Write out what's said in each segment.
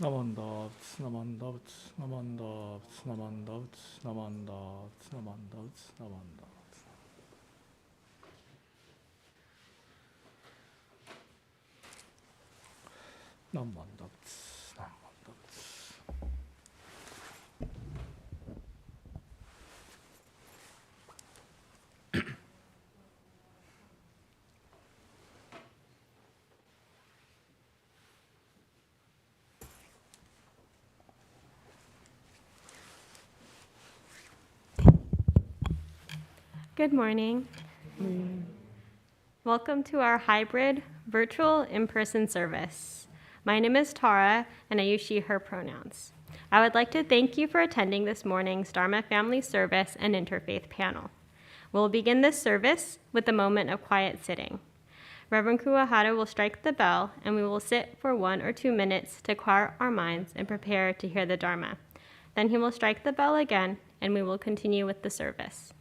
Namandav, Namandav, Namandav, Namandav, Namandav, Namandav, Namandav. Namandav, Namandav. Good morning. Welcome to our hybrid virtual in-person service. My name is Tara, and I use she, her pronouns. I would like to thank you for attending this morning's Dharma Family Service and Interfaith panel. We'll begin this service with a moment of quiet sitting. Reverend Kuwahara will strike the bell, and we will sit for 1 or 2 minutes to quiet our minds and prepare to hear the Dharma. Then he will strike the bell again, and we will continue with the service.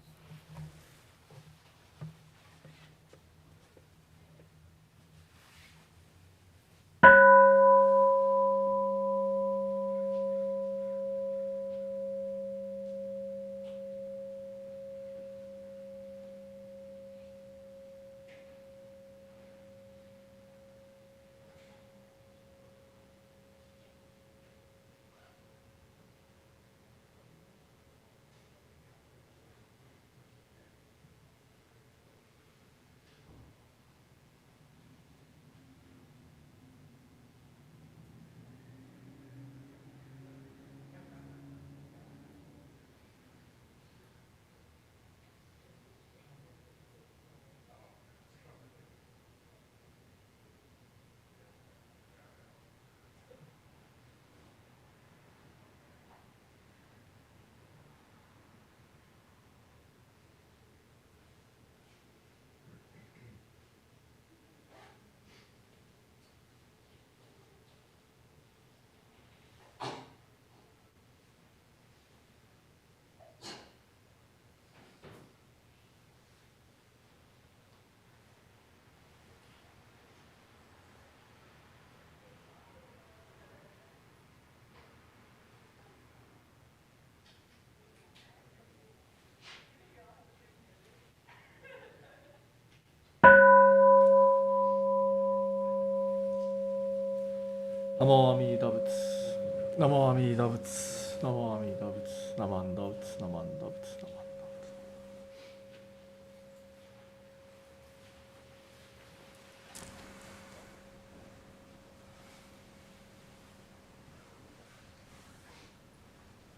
Namo Amida Butsu, Namo Amida Butsu, Namo Amida Butsu, Namandav, Namandav, Namandav.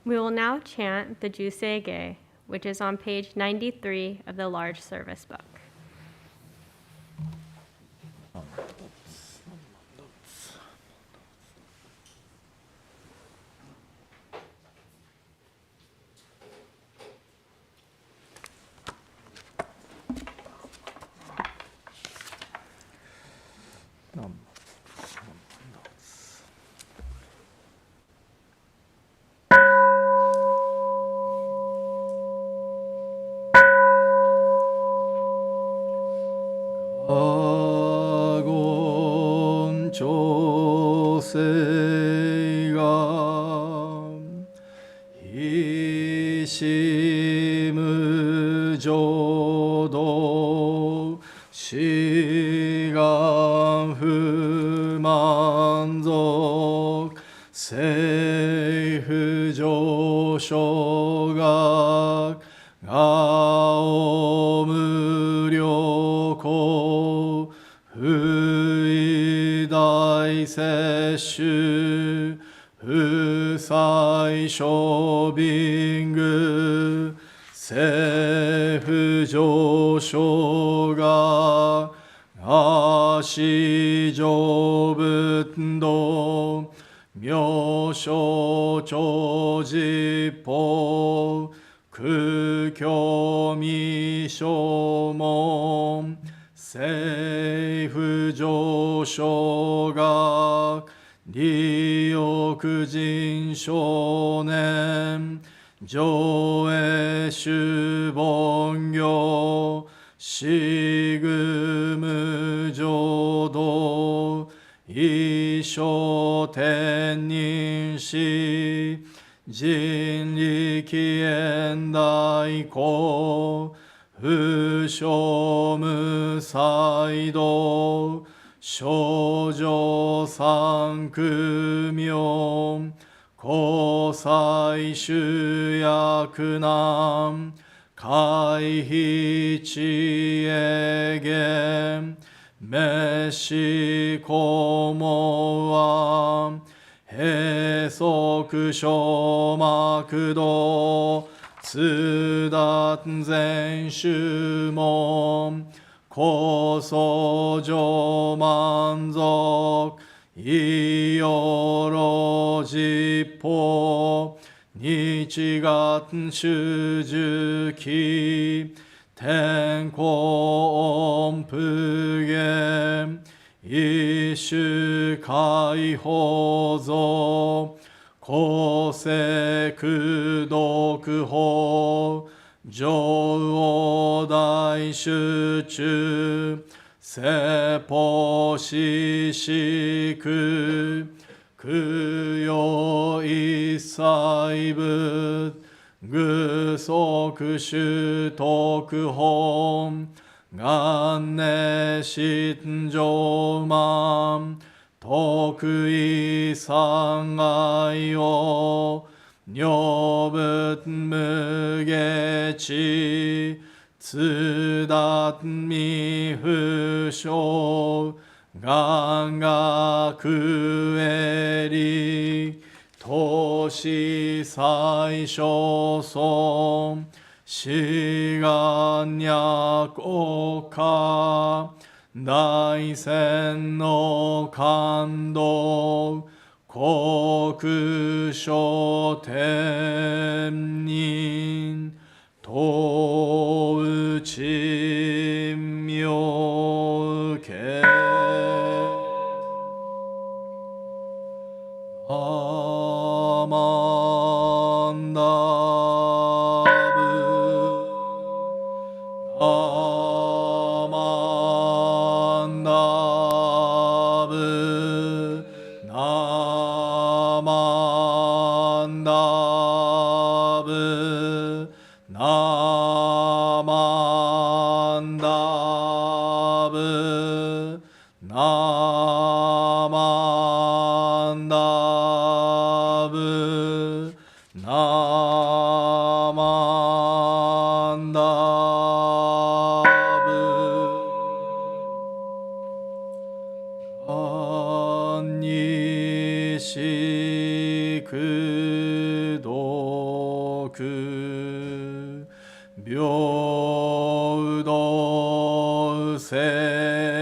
We will now chant the Jusei-ge, which is on page 93 of the large service book. Agon Chosei ga Ishimu Jodo Shigan Fu Manzok Seifu Josho Gak Gao Muryoko Fui Dai Sesshu Fusai Shobingu Seifu Josho Gak Gashi Jobundo Myosho Chojippo Kukyo Mishomon Seifu Josho Gak Ryokujin Shonen Joe Shubongyo Shigumu Jodo 所天人師人力現代公不正無才道少女三苦名交際集約難回避知恵言滅死公門は閉塞小膜道通達全宗門高僧上満足異様実法日月主樹期天候音符言一種解放像公正苦毒法上王大集中説法施施苦供養一切仏具足主徳本元年心上満徳意三愛を女仏無下知通達未不詳願学営利投資最小尊志願略王家大戦の感動国書天人当内妙見アマンダブアマンダブナマンダブナマンダブナマンダブナマンダブ安にしくどく平等性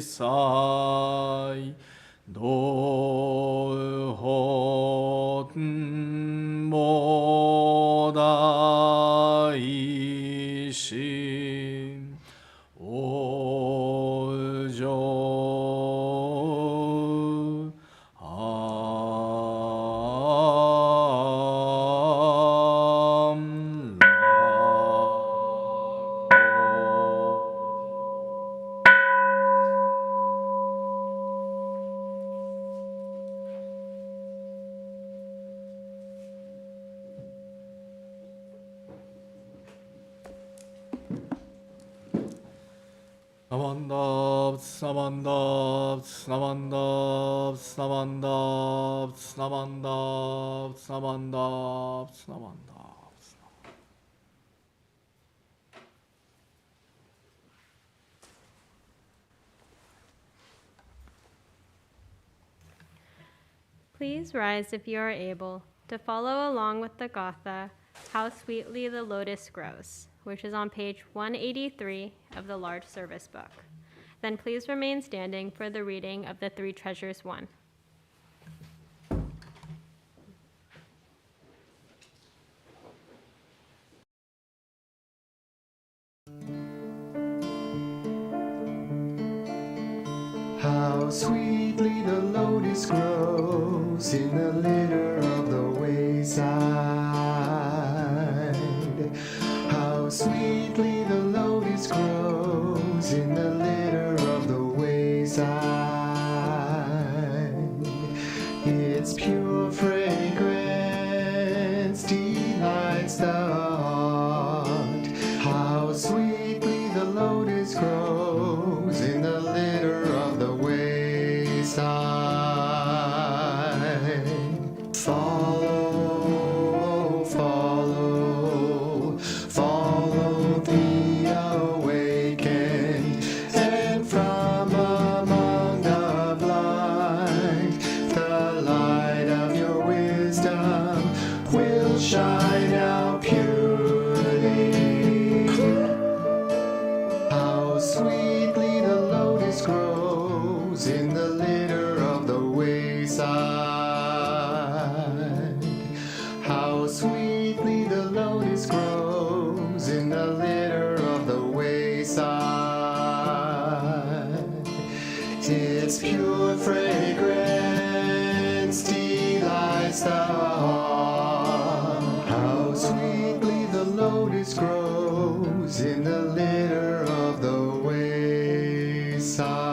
祭道本も大心往生安楽ナマンダーブツナマンダーブツナマンダーブツナマンダーブツナマンダーブツナマンダーブツナマンダーブツナマンダー Please rise if you are able to follow along with the Gatha, How Sweetly the Lotus Grows, which is on page 183 of the large service book. Then please remain standing for the reading of the Three Treasures 1. How sweetly the lotus grows in the litter of the wayside. How sweetly the lotus grows in the litter of the wayside. pure fragrance delights the heart. How sweetly the lotus grows in the litter of the wayside.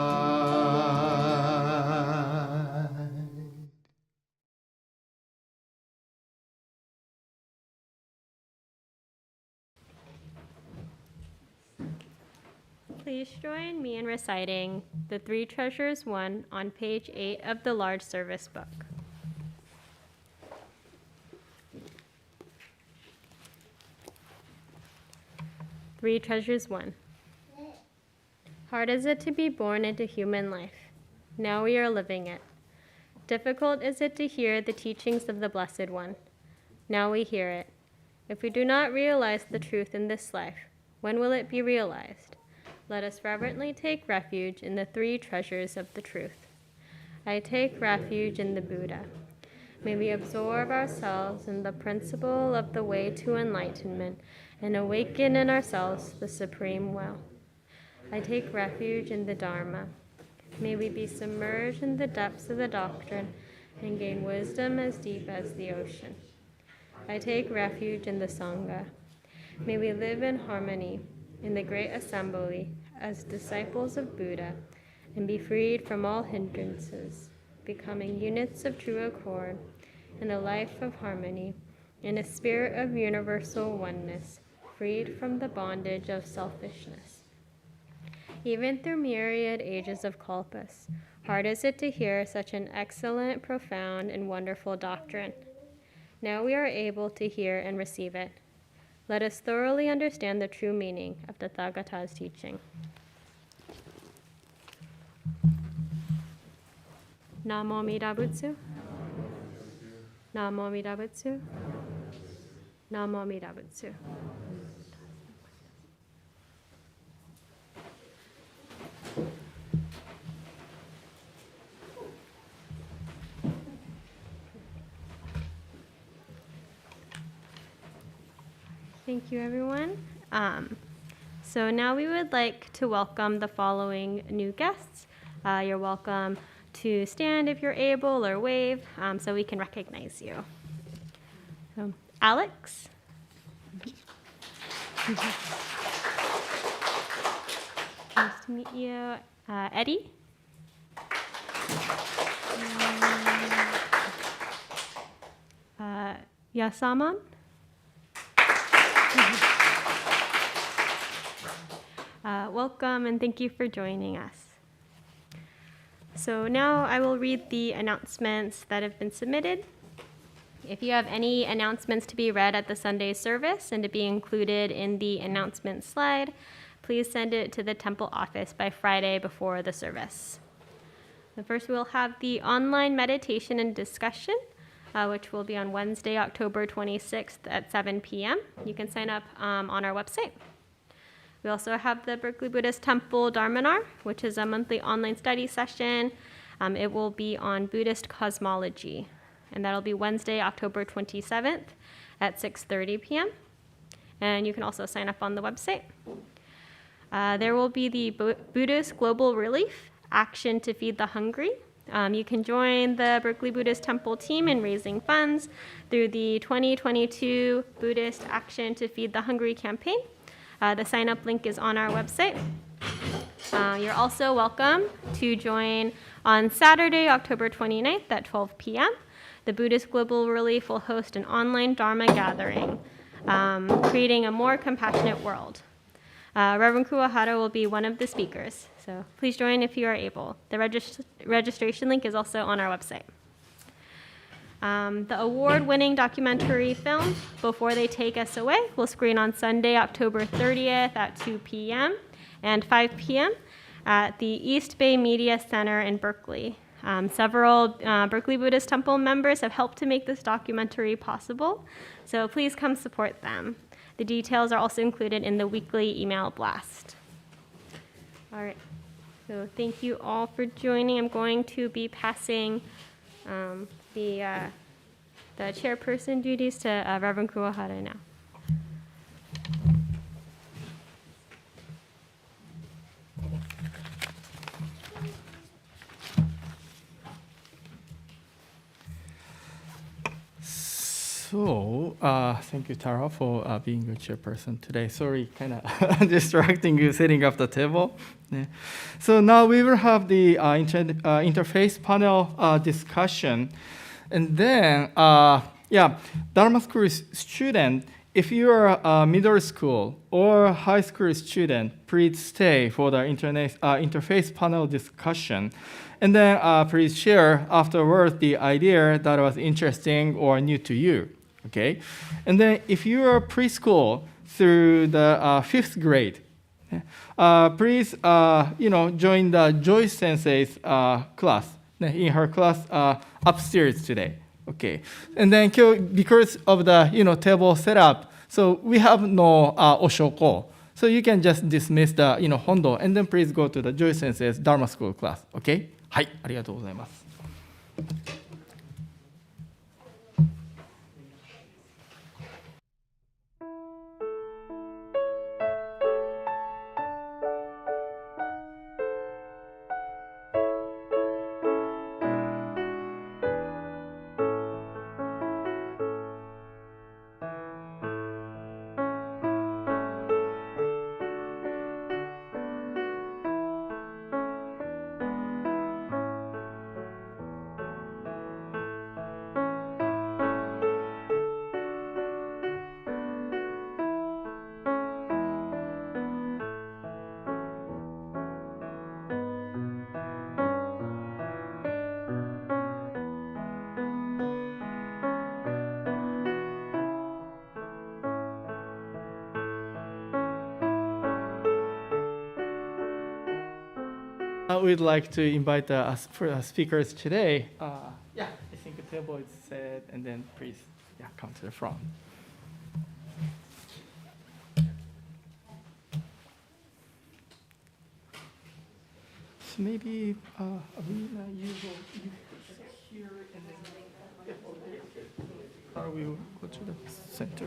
Please join me in reciting the Three Treasures 1 on page 8 of the Large Service Book. Three Treasures 1. Hard is it to be born into human life. Now we are living it. Difficult is it to hear the teachings of the Blessed One. Now we hear it. If we do not realize the truth in this life, when will it be realized? Let us reverently take refuge in the three treasures of the truth. I take refuge in the Buddha. May we absorb ourselves in the principle of the way to enlightenment and awaken in ourselves the supreme will. I take refuge in the Dharma. May we be submerged in the depths of the doctrine and gain wisdom as deep as the ocean. I take refuge in the Sangha. May we live in harmony in the great assembly as disciples of Buddha and be freed from all hindrances, becoming units of true accord in a life of harmony, in a spirit of universal oneness, freed from the bondage of selfishness. Even through myriad ages of kalpas, hard is it to hear such an excellent, profound, and wonderful doctrine. Now we are able to hear and receive it. Let us thoroughly understand the true meaning of the Tathagata's teaching. Namo Amida Butsu. Namo Amida Butsu. Namo Amida Butsu. Thank you, everyone. So now we would like to welcome the following new guests. You're welcome to stand if you're able or wave so we can recognize you. So, Alex. Nice to meet you. Eddie. Yasaman. Welcome and thank you for joining us. So now I will read the announcements that have been submitted. If you have any announcements to be read at the Sunday service and to be included in the announcement slide, please send it to the temple office by Friday before the service. First, we'll have the online meditation and discussion, which will be on Wednesday, October 26th at 7 p.m. You can sign up on our website. We also have the Berkeley Buddhist Temple Dharma, which is a monthly online study session. It will be on Buddhist cosmology, and that'll be Wednesday, October 27th at 6:30 p.m. And you can also sign up on the website. There will be the Buddhist Global Relief Action to Feed the Hungry. You can join the Berkeley Buddhist Temple team in raising funds through the 2022 Buddhist Action to Feed the Hungry campaign. The sign-up link is on our website. You're also welcome to join on Saturday, October 29th at 12 p.m. The Buddhist Global Relief will host an online Dharma gathering, creating a more compassionate world. Reverend Kuwahara will be one of the speakers, so please join if you are able. The registration link is also on our website. The award-winning documentary film, Before They Take Us Away, will screen on Sunday, October 30th at 2 p.m. and 5 p.m. at the East Bay Media Center in Berkeley. Several Berkeley Buddhist Temple members have helped to make this documentary possible, so please come support them. The details are also included in the weekly email blast. All right, so thank you all for joining. I'm going to be passing the chairperson duties to Reverend Kuwahara now. Thank you, Tara, for being your chairperson today. Sorry, kind of distracting you setting up the table. Yeah. So now we will have the interface panel discussion. And then, Dharma school student, if you are a middle school or high school student, please stay for the interface panel discussion. And then please share afterwards the idea that was interesting or new to you, okay? And then if you are preschool through the fifth grade, please join the Joy Sensei's class, in her class upstairs today, okay? And then because of the table setup, so we have no oshoko. So you can just dismiss the hondo, and then please go to the Joy Sensei's Dharma school class, okay? はい、ありがとうございます。We'd like to invite speakers today. I think the table is set, and then please, come to the front. So maybe Arena, you go here, and then or we will go to the center.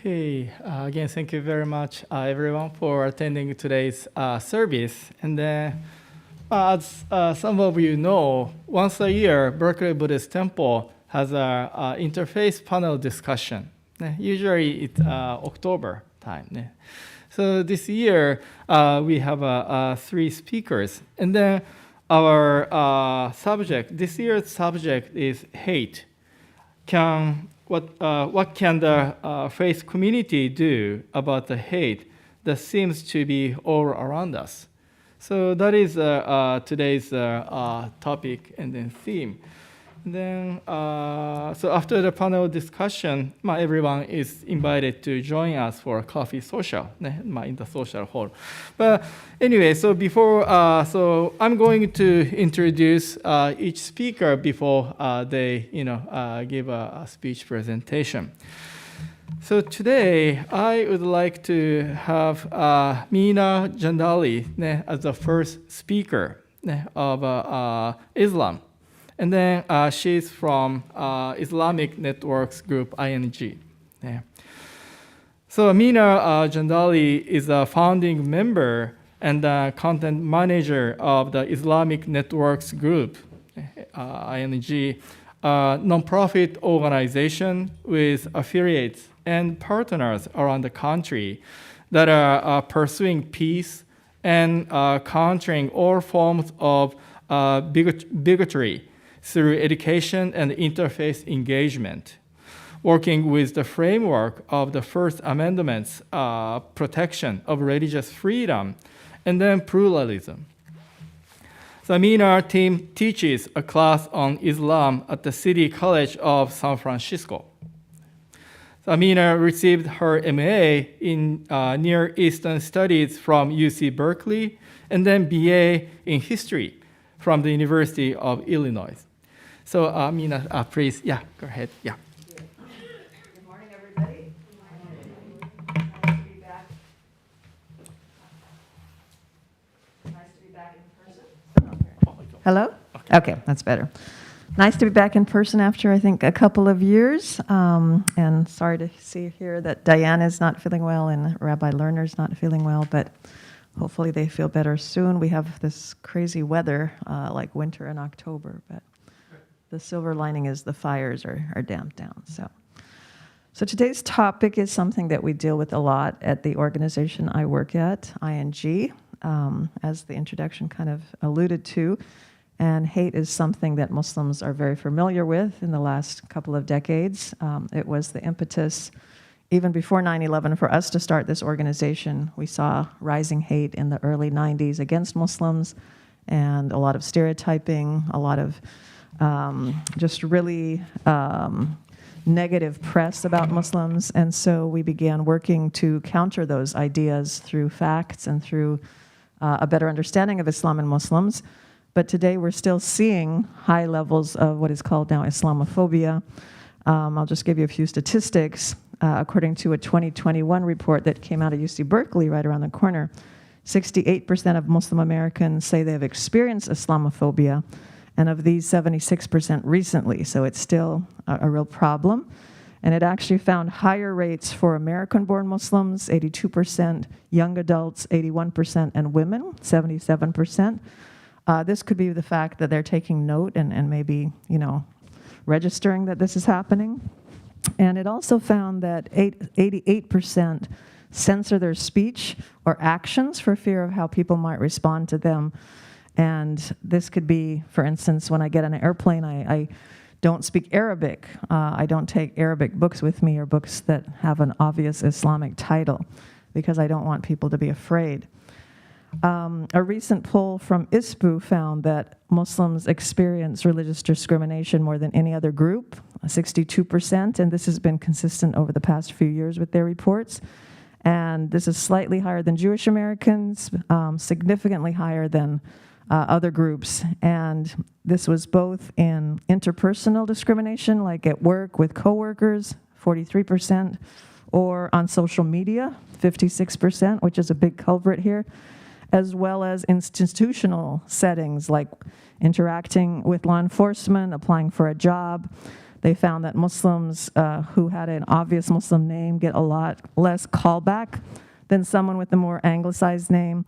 Okay, again, thank you very much, everyone, for attending today's service. And then, as some of you know, once a year, Berkeley Buddhist Temple has a interface panel discussion. Usually it's October time. So this year, we have 3 speakers. And then our this year's subject is hate. What can the faith community do about the hate that seems to be all around us? So that is today's topic and then theme. And then, so after the panel discussion, everyone is invited to join us for a coffee social in the social hall. But anyway, so before, so I'm going to introduce each speaker before they, give a speech presentation. So today, I would like to have Mina Jandali as the first speaker of Islam. And then she's from Islamic Networks Group, ING. Yeah. So Mina Jandali is a founding member and content manager of the Islamic Networks Group, ING, a nonprofit organization with affiliates and partners around the country that are pursuing peace and countering all forms of bigotry through education and interfaith engagement, working with the framework of the First Amendment's protection of religious freedom and then pluralism. The Amina team teaches a class on Islam at the City College of San Francisco. Amina received her MA in Near Eastern Studies from UC Berkeley and then BA in History from the University of Illinois. So, Mina, please, go ahead, Good morning, everybody. Nice to be back. Nice to be back in person. Hello? Okay, that's better. Nice to be back in person after, I think, a couple of years. And sorry to see here that Diana is not feeling well and Rabbi Lerner's not feeling well, but hopefully they feel better soon. We have this crazy weather, like winter in October, but the silver lining is the fires are damped down. So today's topic is something that we deal with a lot at the organization I work at, ING, as the introduction kind of alluded to. And hate is something that Muslims are very familiar with in the last couple of decades. It was the impetus, even before 9/11, for us to start this organization. We saw rising hate in the early 90s against Muslims, and a lot of stereotyping, a lot of just really negative press about Muslims. And so we began working to counter those ideas through facts and through a better understanding of Islam and Muslims. But today we're still seeing high levels of what is called now Islamophobia. I'll just give you a few statistics. According to a 2021 report that came out of UC Berkeley right around the corner, 68% of Muslim Americans say they have experienced Islamophobia, and of these, 76% recently. So it's still a real problem. And it actually found higher rates for American-born Muslims, 82%, young adults, 81%, and women, 77%. This could be the fact that they're taking note and maybe, registering that this is happening. And it also found that 88% censor their speech or actions for fear of how people might respond to them. And this could be, for instance, when I get on an airplane, I don't speak Arabic. I don't take Arabic books with me or books that have an obvious Islamic title because I don't want people to be afraid. A recent poll from ISPU found that Muslims experience religious discrimination more than any other group, 62%, and this has been consistent over the past few years with their reports. And this is slightly higher than Jewish Americans, significantly higher than other groups. And this was both in interpersonal discrimination, like at work with coworkers, 43%, or on social media, 56%, which is a big culprit here, as well as institutional settings like interacting with law enforcement, applying for a job. They found that Muslims who had an obvious Muslim name get a lot less callback than someone with a more anglicized name.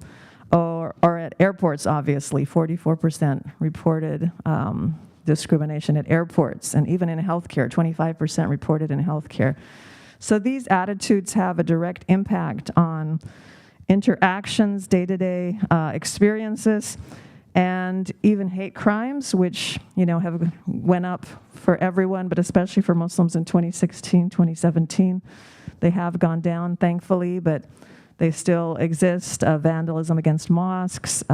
Or at airports, obviously, 44% reported discrimination at airports, and even in healthcare, 25% reported in healthcare. So these attitudes have a direct impact on interactions, day-to-day experiences, and even hate crimes, which have went up for everyone, but especially for Muslims in 2016, 2017. They have gone down, thankfully, but they still exist. Vandalism against mosques,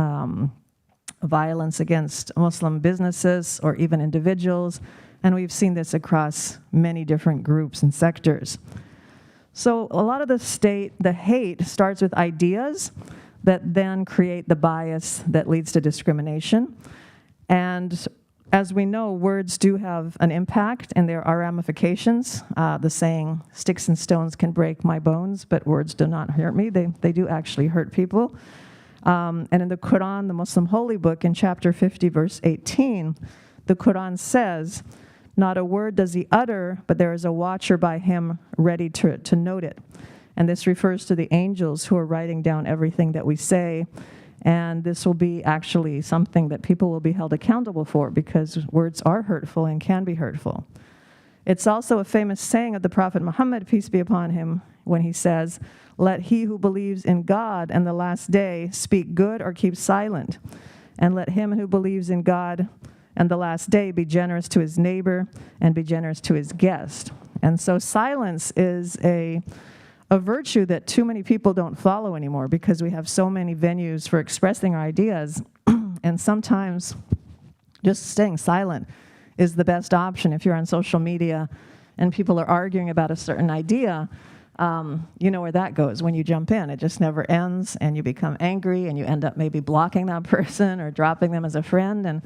violence against Muslim businesses or even individuals, and we've seen this across many different groups and sectors. So a lot of the hate starts with ideas that then create the bias that leads to discrimination. And as we know, words do have an impact, and there are ramifications. The saying, "Sticks and stones can break my bones, but words do not hurt me." They do actually hurt people. And in the Quran, the Muslim holy book, in chapter 50, verse 18, the Quran says, "Not a word does he utter, but there is a watcher by him ready to note it." And this refers to the angels who are writing down everything that we say. And this will be actually something that people will be held accountable for because words are hurtful and can be hurtful. It's also a famous saying of the Prophet Muhammad, peace be upon him, when he says, "Let he who believes in God and the last day speak good or keep silent. And let him who believes in God and the last day be generous to his neighbor and be generous to his guest." And so silence is a virtue that too many people don't follow anymore because we have so many venues for expressing our ideas. And sometimes just staying silent is the best option. If you're on social media and people are arguing about a certain idea, you know where that goes when you jump in. It just never ends, and you become angry, and you end up maybe blocking that person or dropping them as a friend, and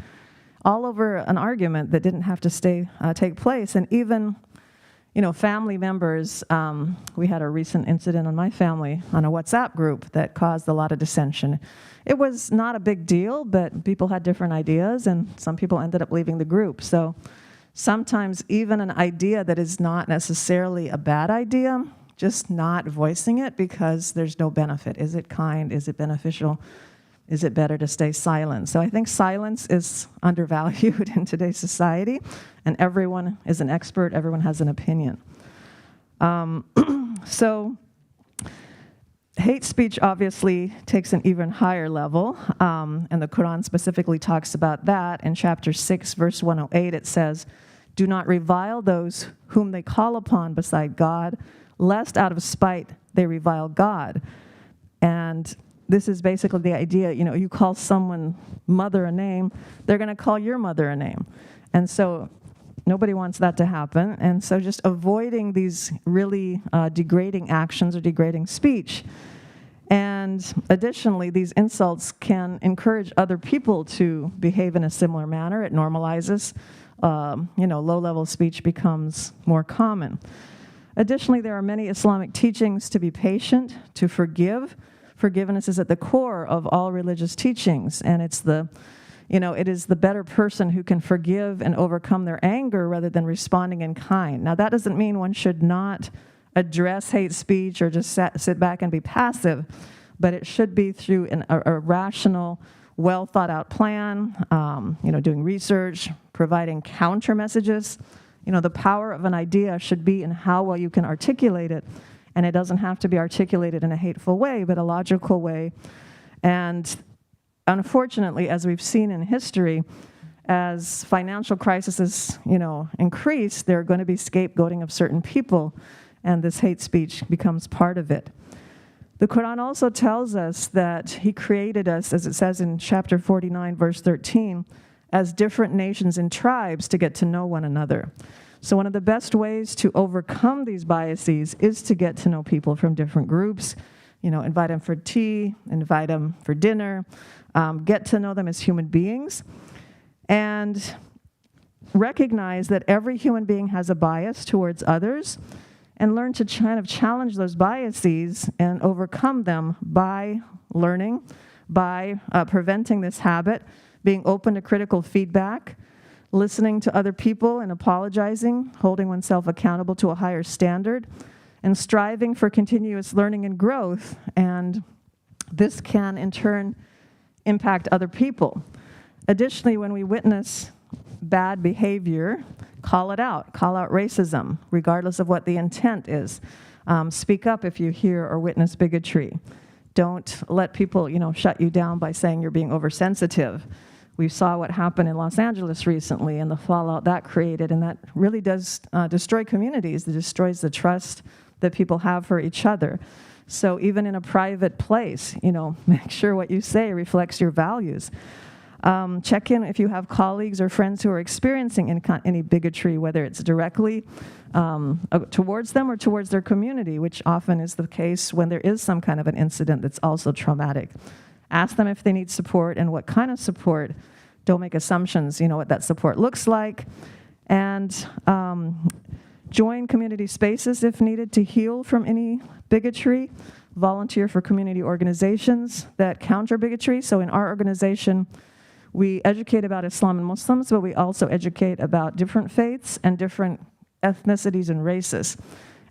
all over an argument that didn't have to take place. And even family members, we had a recent incident on my family on a WhatsApp group that caused a lot of dissension. It was not a big deal, but people had different ideas, and some people ended up leaving the group. So sometimes even an idea that is not necessarily a bad idea, just not voicing it because there's no benefit. Is it kind? Is it beneficial? Is it better to stay silent? So I think silence is undervalued in today's society, and everyone is an expert, everyone has an opinion. So hate speech obviously takes an even higher level, and the Quran specifically talks about that. In chapter 6, verse 108, it says, "Do not revile those whom they call upon beside God, lest out of spite they revile God." And this is basically the idea, you call someone mother a name, they're going to call your mother a name. And so nobody wants that to happen. And so just avoiding these really degrading actions or degrading speech. And additionally, these insults can encourage other people to behave in a similar manner. It normalizes, low-level speech becomes more common. Additionally, there are many Islamic teachings to be patient, to forgive. Forgiveness is at the core of all religious teachings, and it is the better person who can forgive and overcome their anger rather than responding in kind. Now, that doesn't mean one should not address hate speech or just sit back and be passive, but it should be through a rational, well thought out plan, doing research, providing counter messages. The power of an idea should be in how well you can articulate it. And it doesn't have to be articulated in a hateful way, but a logical way. And unfortunately, as we've seen in history, as financial crises, increase, there are going to be scapegoating of certain people, and this hate speech becomes part of it. The Quran also tells us that He created us, as it says in chapter 49, verse 13, as different nations and tribes to get to know one another. So one of the best ways to overcome these biases is to get to know people from different groups, invite them for tea, invite them for dinner, get to know them as human beings, and recognize that every human being has a bias towards others, and learn to kind of challenge those biases and overcome them by learning, by preventing this habit, being open to critical feedback, listening to other people and apologizing, holding oneself accountable to a higher standard, and striving for continuous learning and growth. And this can, in turn, impact other people. Additionally, when we witness bad behavior, call out racism, regardless of what the intent is. Speak up if you hear or witness bigotry. Don't let people, shut you down by saying you're being oversensitive. We saw what happened in Los Angeles recently and the fallout that created, and that really does destroy communities. It destroys the trust that people have for each other. So even in a private place, make sure what you say reflects your values. Check in if you have colleagues or friends who are experiencing any bigotry, whether it's directly towards them or towards their community, which often is the case when there is some kind of an incident that's also traumatic. Ask them if they need support and what kind of support. Don't make assumptions, what that support looks like. And join community spaces if needed to heal from any bigotry. Volunteer for community organizations that counter bigotry. So in our organization, we educate about Islam and Muslims, but we also educate about different faiths and different ethnicities and races.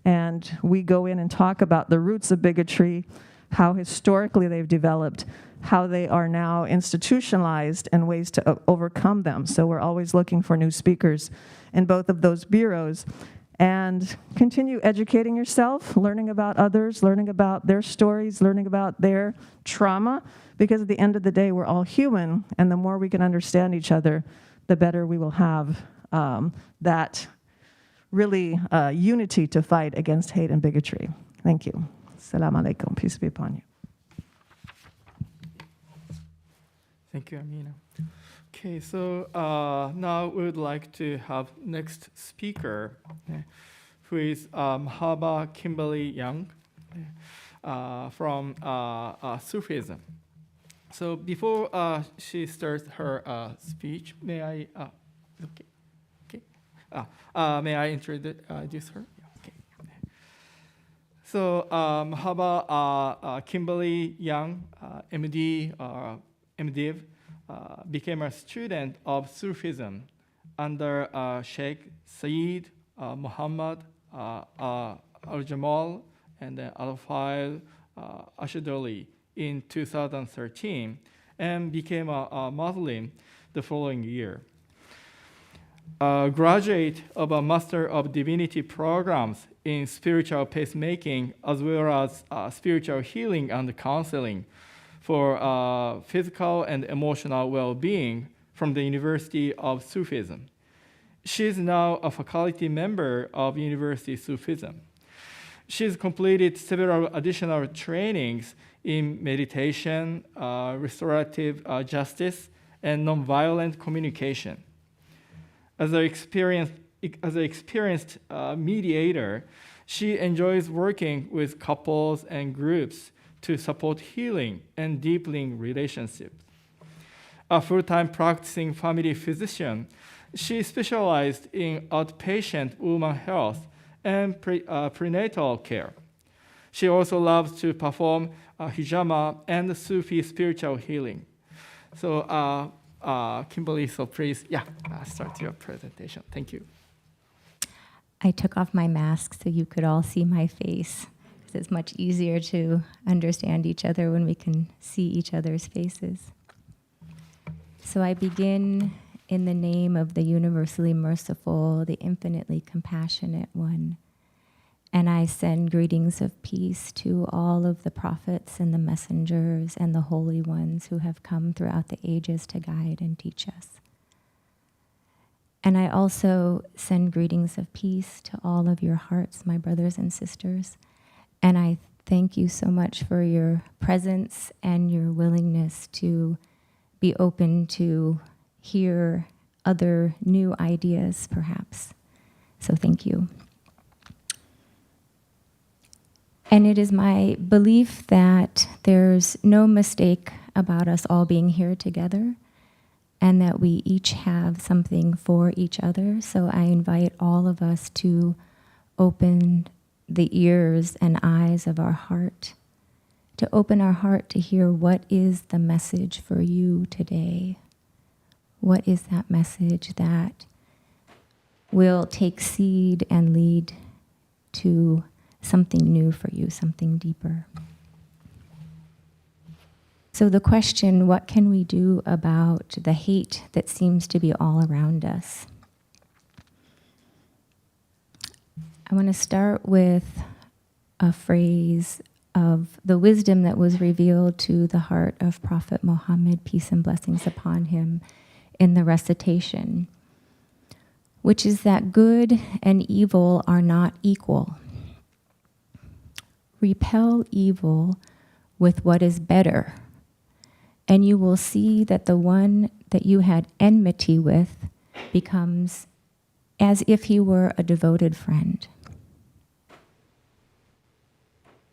And we go in and talk about the roots of bigotry, how historically they've developed, how they are now institutionalized, and ways to overcome them. So we're always looking for new speakers in both of those bureaus. And continue educating yourself, learning about others, learning about their stories, learning about their trauma, because at the end of the day, we're all human, and the more we can understand each other, the better we will have that really unity to fight against hate and bigotry. Thank you. Assalamu alaikum. Peace be upon you. Thank you, Amina. Okay, so now we would like to have next speaker, who is Mahaba Kimberly Young from Sufism. So before she starts her speech, may I? Okay. May I introduce her? Yeah, okay. So how about Kimberly Young, MD, MDiv, became a student of Sufism under Sheikh Saeed Muhammad Al-Jamal and then Al-Fayl Ashadoli in 2013 and became a Muslim the following year. Graduate of a Master of Divinity programs in spiritual pacemaking as well as spiritual healing and counseling for physical and emotional well-being from the University of Sufism. She is now a faculty member of University of Sufism. She's completed several additional trainings in meditation, restorative justice, and nonviolent communication. As an experienced mediator, she enjoys working with couples and groups to support healing and deepening relationships. A full-time practicing family physician, she specialized in outpatient women health and prenatal care. She also loves to perform hijama and Sufi spiritual healing. So Kimberly, so please, start your presentation. Thank you. I took off my mask so you could all see my face, because it's much easier to understand each other when we can see each other's faces. So I begin in the name of the universally merciful, the infinitely compassionate one. And I send greetings of peace to all of the prophets and the messengers and the holy ones who have come throughout the ages to guide and teach us. And I also send greetings of peace to all of your hearts, my brothers and sisters. And I thank you so much for your presence and your willingness to be open to hear other new ideas, perhaps. So thank you. And it is my belief that there's no mistake about us all being here together, and that we each have something for each other. So I invite all of us to open the ears and eyes of our heart, to open our heart to hear what is the message for you today. What is that message that will take seed and lead to something new for you, something deeper? So the question, what can we do about the hate that seems to be all around us? I want to start with a phrase of the wisdom that was revealed to the heart of Prophet Muhammad, peace and blessings upon him, in the recitation, which is that good and evil are not equal. Repel evil with what is better, and you will see that the one that you had enmity with becomes as if he were a devoted friend.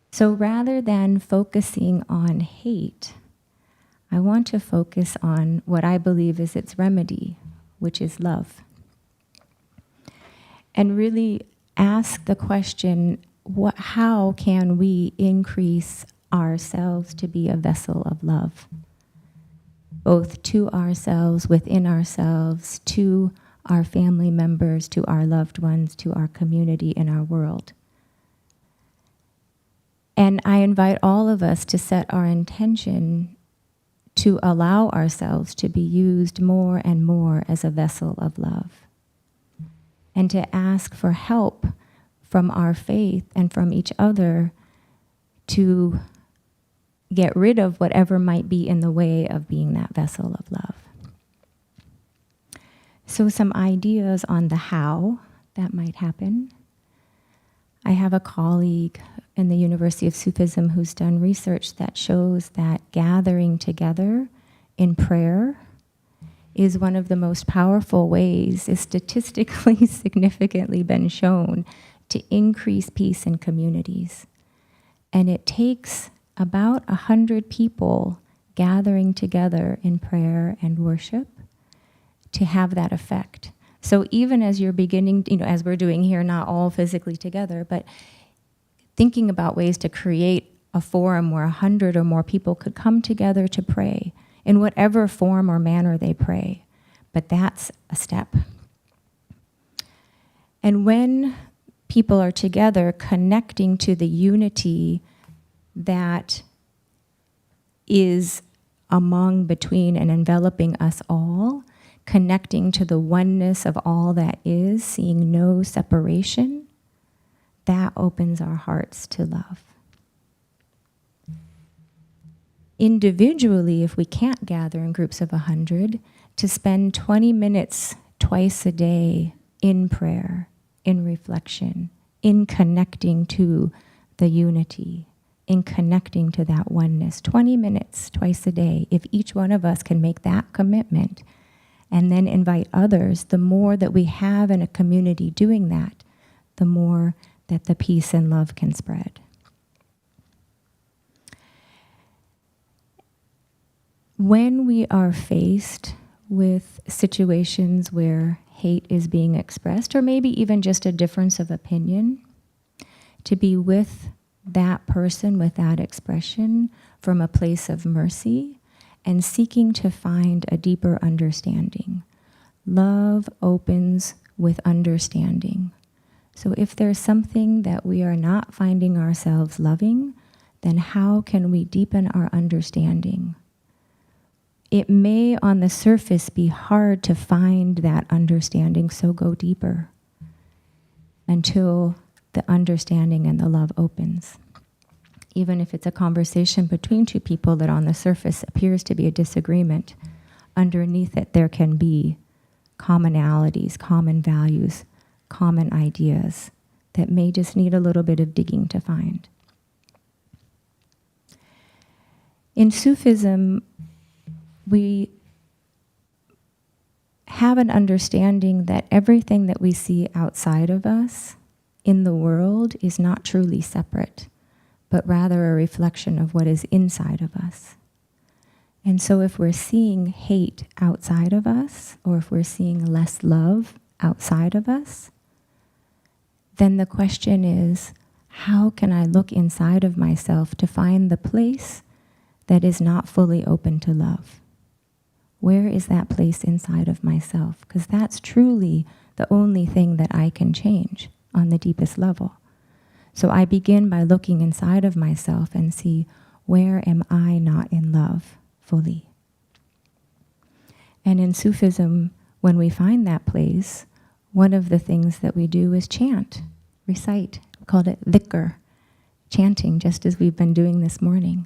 So rather than focusing on hate, I want to focus on what I believe is its remedy, which is love. And really ask the question, how can we increase ourselves to be a vessel of love? Both to ourselves, within ourselves, to our family members, to our loved ones, to our community and our world. And I invite all of us to set our intention to allow ourselves to be used more and more as a vessel of love, and to ask for help from our faith and from each other to get rid of whatever might be in the way of being that vessel of love. So some ideas on the how that might happen. I have a colleague in the University of Sufism who's done research that shows that gathering together in prayer is one of the most powerful ways, is statistically significantly been shown to increase peace in communities. And it takes about 100 people gathering together in prayer and worship to have that effect. So even as you're beginning, as we're doing here, not all physically together, but thinking about ways to create a forum where 100 or more people could come together to pray in whatever form or manner they pray. But that's a step. And when people are together connecting to the unity that is among, between, and enveloping us all, connecting to the oneness of all that is, seeing no separation, that opens our hearts to love. Individually, if we can't gather in groups of 100, to spend 20 minutes twice a day in prayer, in reflection, in connecting to the unity, in connecting to that oneness. 20 minutes twice a day. If each one of us can make that commitment and then invite others, the more that we have in a community doing that, the more that the peace and love can spread. When we are faced with situations where hate is being expressed, or maybe even just a difference of opinion, to be with that person, with that expression, from a place of mercy and seeking to find a deeper understanding. Love opens with understanding. So if there's something that we are not finding ourselves loving, then how can we deepen our understanding? It may on the surface be hard to find that understanding, so go deeper until the understanding and the love opens. Even if it's a conversation between two people that on the surface appears to be a disagreement, underneath it there can be commonalities, common values, common ideas that may just need a little bit of digging to find. In Sufism, we have an understanding that everything that we see outside of us in the world is not truly separate, but rather a reflection of what is inside of us. And so if we're seeing hate outside of us, or if we're seeing less love outside of us, then the question is, how can I look inside of myself to find the place that is not fully open to love? Where is that place inside of myself? Because that's truly the only thing that I can change on the deepest level. So I begin by looking inside of myself and see, where am I not in love fully? And in Sufism, when we find that place, one of the things that we do is chant, recite. We called it dhikr, chanting, just as we've been doing this morning.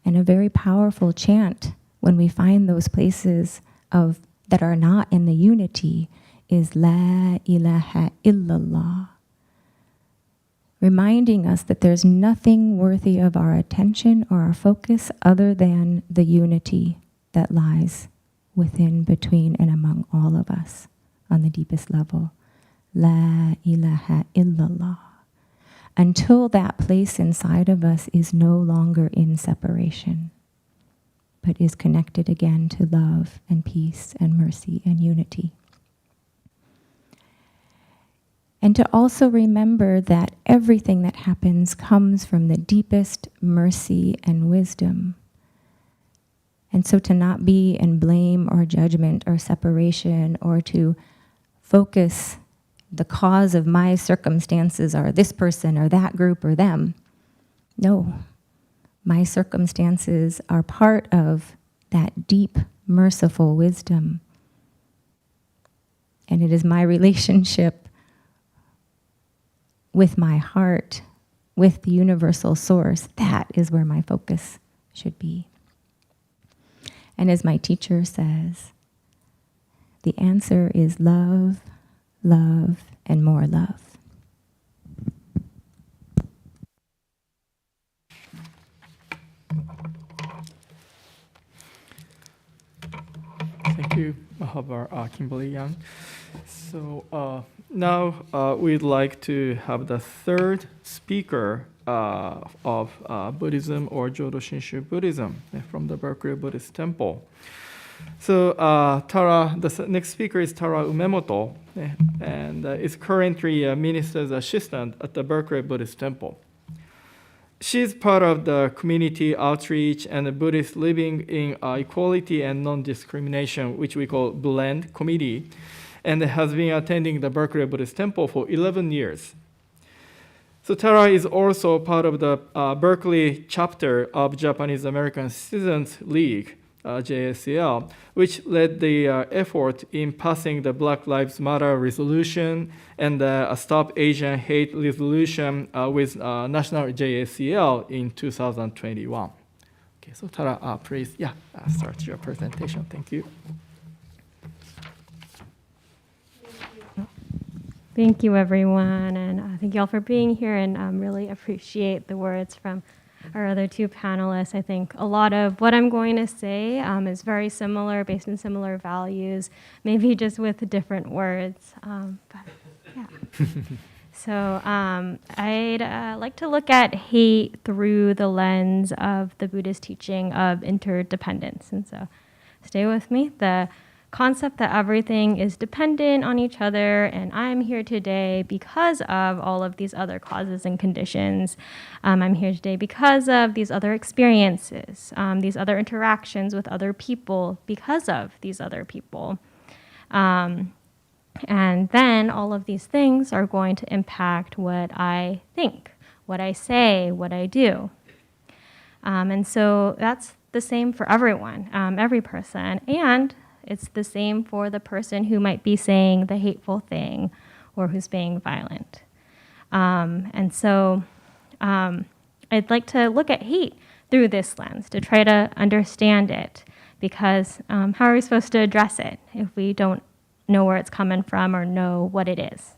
And a very powerful chant, when we find those places that are not in the unity, is La ilaha illallah, reminding us that there's nothing worthy of our attention or our focus other than the unity that lies within, between, and among all of us on the deepest level. La ilaha illallah. Until that place inside of us is no longer in separation, but is connected again to love and peace and mercy and unity. And to also remember that everything that happens comes from the deepest mercy and wisdom. And so to not be in blame or judgment or separation, or to focus the cause of my circumstances are this person or that group or them. No, my circumstances are part of that deep, merciful wisdom. And it is my relationship with my heart, with the universal source, that is where my focus should be. And as my teacher says, the answer is love, love, and more love. Thank you, Mahabar Kimberly Young. So now we'd like to have the third speaker of Buddhism or Jodo Shinshu Buddhism from the Berkeley Buddhist Temple. So Tara, the next speaker is Tara Umemoto, and is currently a minister's assistant at the Berkeley Buddhist Temple. She's part of the community outreach and the Buddhist living in equality and non-discrimination, which we call BLEND committee, and has been attending the Berkeley Buddhist Temple for 11 years. So Tara is also part of the Berkeley chapter of Japanese American Citizens League, JSCL, which led the effort in passing the Black Lives Matter resolution and the Stop Asian Hate resolution with National JSCL in 2021. Okay, so Tara, please, start your presentation. Thank you. Thank you, everyone, and thank you all for being here, and really appreciate the words from our other two panelists. I think a lot of what I'm going to say is very similar, based on similar values, maybe just with different words. But yeah. So I'd like to look at hate through the lens of the Buddhist teaching of interdependence. And so stay with me. The concept that everything is dependent on each other, and I'm here today because of all of these other causes and conditions. I'm here today because of these other experiences, these other interactions with other people because of these other people. And then all of these things are going to impact what I think, what I say, what I do. And so that's the same for everyone, every person. And it's the same for the person who might be saying the hateful thing or who's being violent. And so I'd like to look at hate through this lens to try to understand it, because how are we supposed to address it if we don't know where it's coming from or know what it is?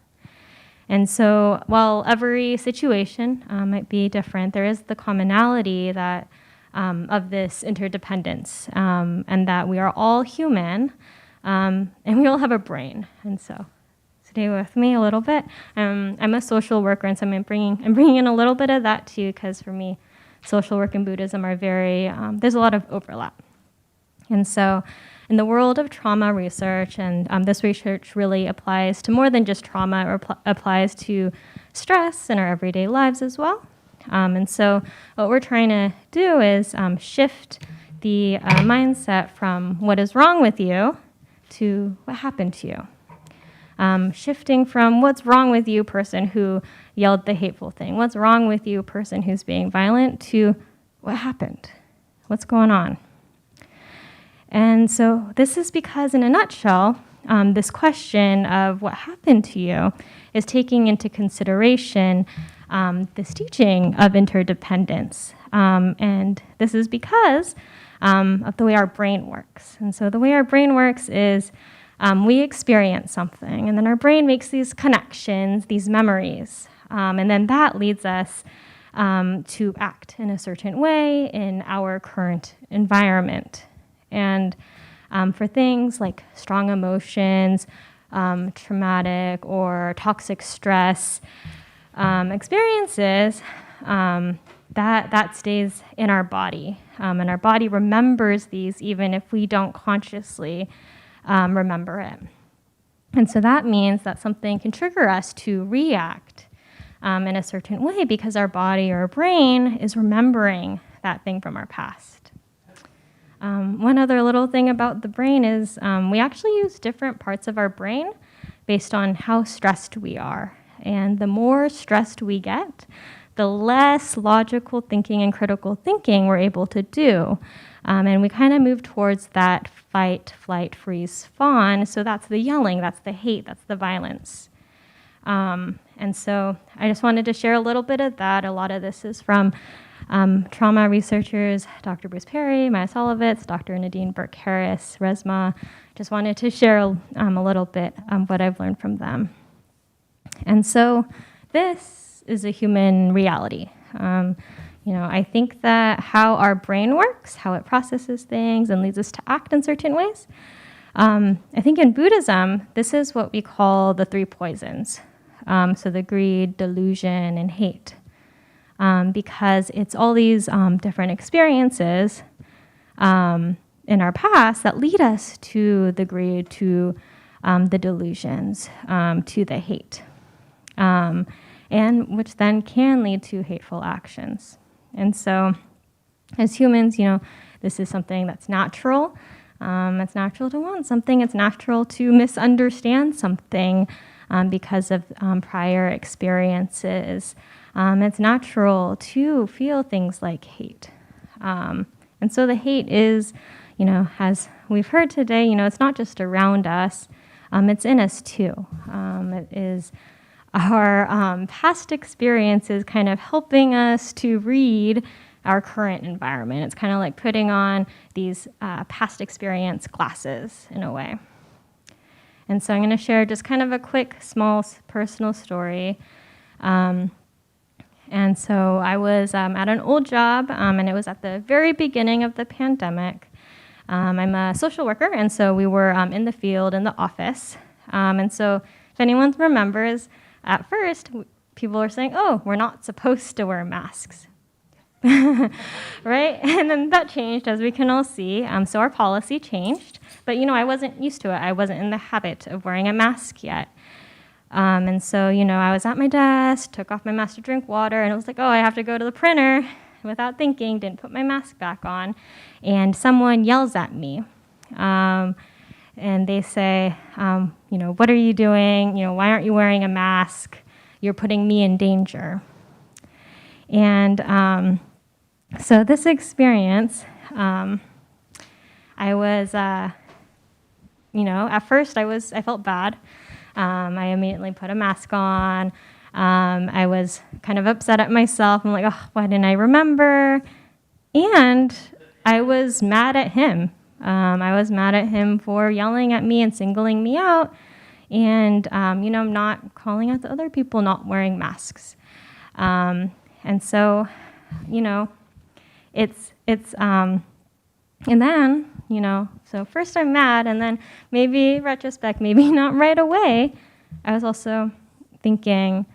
And so while every situation might be different, there is the commonality that of this interdependence, and that we are all human, and we all have a brain. And so stay with me a little bit. I'm a social worker, and so I'm bringing in a little bit of that too, because for me, social work and Buddhism are very, there's a lot of overlap. And so in the world of trauma research, and this research really applies to more than just trauma, or applies to stress in our everyday lives as well. And so what we're trying to do is shift the mindset from what is wrong with you to what happened to you. Shifting from what's wrong with you, person who yelled the hateful thing, what's wrong with you, person who's being violent, to what happened, what's going on. And so this is because, in a nutshell, this question of what happened to you is taking into consideration this teaching of interdependence. And this is because of the way our brain works. And so the way our brain works is we experience something, and then our brain makes these connections, these memories. And then that leads us to act in a certain way in our current environment. And for things like strong emotions, traumatic or toxic stress, experiences, that stays in our body. And our body remembers these even if we don't consciously remember it. And so that means that something can trigger us to react in a certain way because our body or our brain is remembering that thing from our past. One other little thing about the brain is we actually use different parts of our brain based on how stressed we are. And the more stressed we get, the less logical thinking and critical thinking we're able to do. And we kind of move towards that fight, flight, freeze, fawn. So that's the yelling, that's the hate, that's the violence. And so I just wanted to share a little bit of that. A lot of this is from trauma researchers, Dr. Bruce Perry, Maya Solovitz, Dr. Nadine Burke-Harris, Resma. Just wanted to share a little bit of what I've learned from them. And so this is a human reality. I think that how our brain works, how it processes things and leads us to act in certain ways. I think in Buddhism, this is what we call the three poisons. So the greed, delusion, and hate. Because it's all these different experiences in our past that lead us to the greed, to the delusions, to the hate, and which then can lead to hateful actions. And so, as humans, this is something that's natural. It's natural to want something. It's natural to misunderstand something because of prior experiences. It's natural to feel things like hate. And so the hate is, as we've heard today, it's not just around us, it's in us too. It is our past experiences kind of helping us to read our current environment. It's kind of like putting on these past experience glasses in a way. And so I'm going to share just kind of a quick, small, personal story. And so I was at an old job, and it was at the very beginning of the pandemic. I'm a social worker, and so we were in the field, in the office. And so if anyone remembers, at first, people were saying, oh, we're not supposed to wear masks. Right? And then that changed, as we can all see. So our policy changed. But, I wasn't used to it. I wasn't in the habit of wearing a mask yet. And so, I was at my desk, took off my mask to drink water, and it was like, oh, I have to go to the printer. Without thinking, didn't put my mask back on. And someone yells at me. And they say, what are you doing? Why aren't you wearing a mask? You're putting me in danger. And so this experience, I was, at first I felt bad. I immediately put a mask on. I was kind of upset at myself. I'm like, oh, why didn't I remember? And I was mad at him. I was mad at him for yelling at me and singling me out. And, not calling out the other people not wearing masks. And so, and then, so first I'm mad, and then maybe retrospect, maybe not right away, I was also thinking,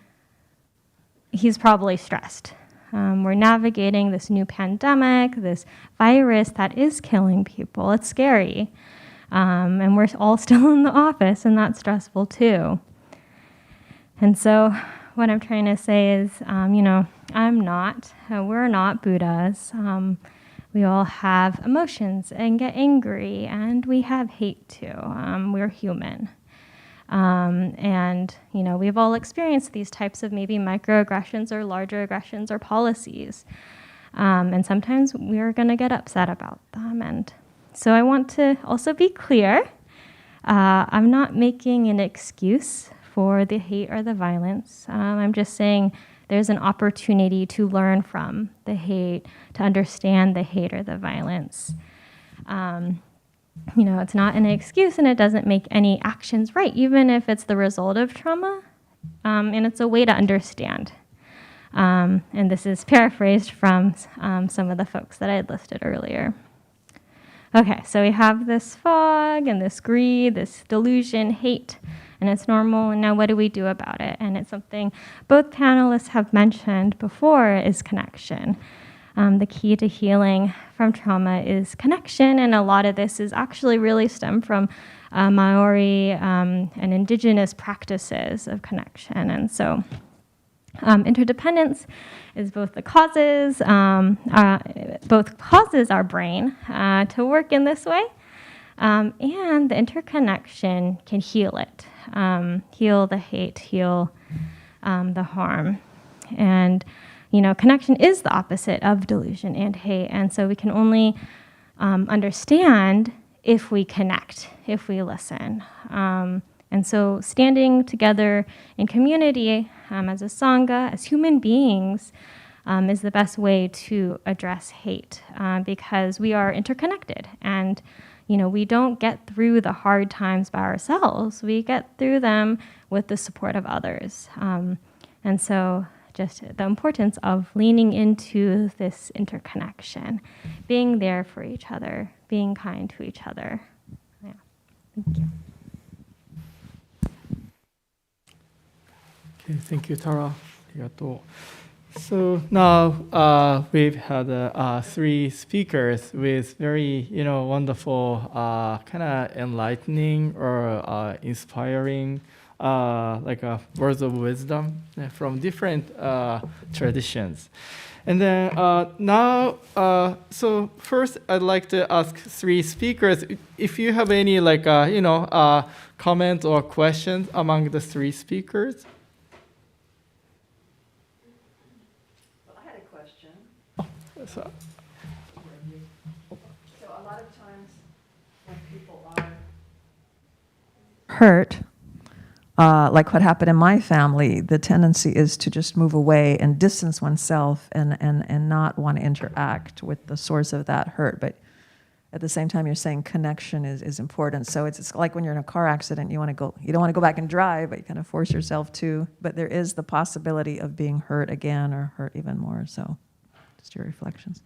he's probably stressed. We're navigating this new pandemic, this virus that is killing people. It's scary. And we're all still in the office, and that's stressful too. And so what I'm trying to say is, we're not Buddhas. We all have emotions and get angry, and we have hate too. We're human. And, we've all experienced these types of maybe microaggressions or larger aggressions or policies. And sometimes we're going to get upset about them. And so I want to also be clear. I'm not making an excuse for the hate or the violence. I'm just saying there's an opportunity to learn from the hate, to understand the hate or the violence. It's not an excuse, and it doesn't make any actions right, even if it's the result of trauma. And it's a way to understand. And this is paraphrased from some of the folks that I had listed earlier. Okay, so we have this fog and this greed, this delusion, hate, and it's normal. And now what do we do about it? And it's something both panelists have mentioned before is connection. The key to healing from trauma is connection, and a lot of this is actually really stemmed from Maori and indigenous practices of connection. And so interdependence is both causes our brain to work in this way, and the interconnection can heal it, heal the hate, heal the harm. And connection is the opposite of delusion and hate, and so we can only understand if we connect, if we listen. And so standing together in community as a Sangha, as human beings, is the best way to address hate because we are interconnected. And, we don't get through the hard times by ourselves. We get through them with the support of others. And so just the importance of leaning into this interconnection, being there for each other, being kind to each other. Yeah. Thank you. Okay, thank you, Tara. ありがとう。So now we've had three speakers with very, wonderful, kind of enlightening or inspiring, words of wisdom from different traditions. And then now, so first I'd like to ask three speakers if you have any comments or questions among the three speakers. So, a lot of times when people are hurt, like what happened in my family, the tendency is to just move away and distance oneself and not want to interact with the source of that hurt. But at the same time, you're saying connection is important. So it's like when you're in a car accident, you don't want to go back and drive, but you kind of force yourself to. But there is the possibility of being hurt again or hurt even more. So just your reflections.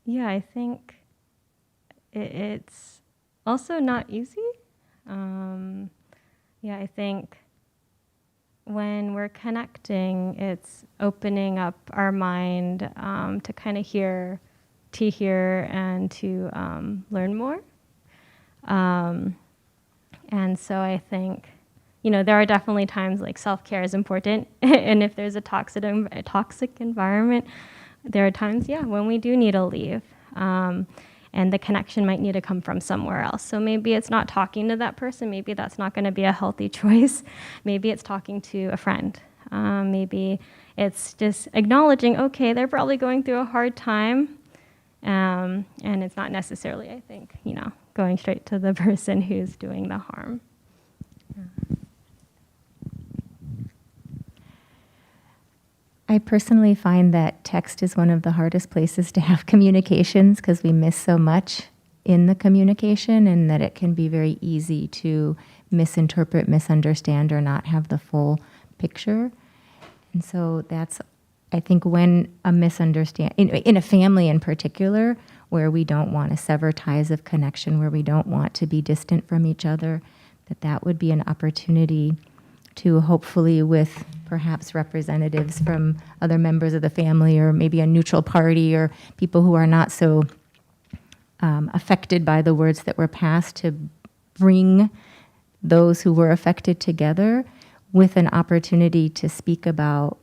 Yeah, I think it's also not easy. Yeah, I think when we're connecting, it's opening up our mind to kind of hear and to learn more. And so I think, there are definitely times like self-care is important. And if there's a toxic environment, there are times, when we do need to leave. And the connection might need to come from somewhere else. So maybe it's not talking to that person. Maybe that's not going to be a healthy choice. Maybe it's talking to a friend. Maybe it's just acknowledging, okay, they're probably going through a hard time. And it's not necessarily, I think, going straight to the person who's doing the harm. I personally find that text is one of the hardest places to have communications because we miss so much in the communication, and that it can be very easy to misinterpret, misunderstand, or not have the full picture. And so that's, I think, when a misunderstanding, in a family in particular, where we don't want to sever ties of connection, where we don't want to be distant from each other, that would be an opportunity to hopefully with perhaps representatives from other members of the family or maybe a neutral party or people who are not so affected by the words that were passed, to bring those who were affected together with an opportunity to speak about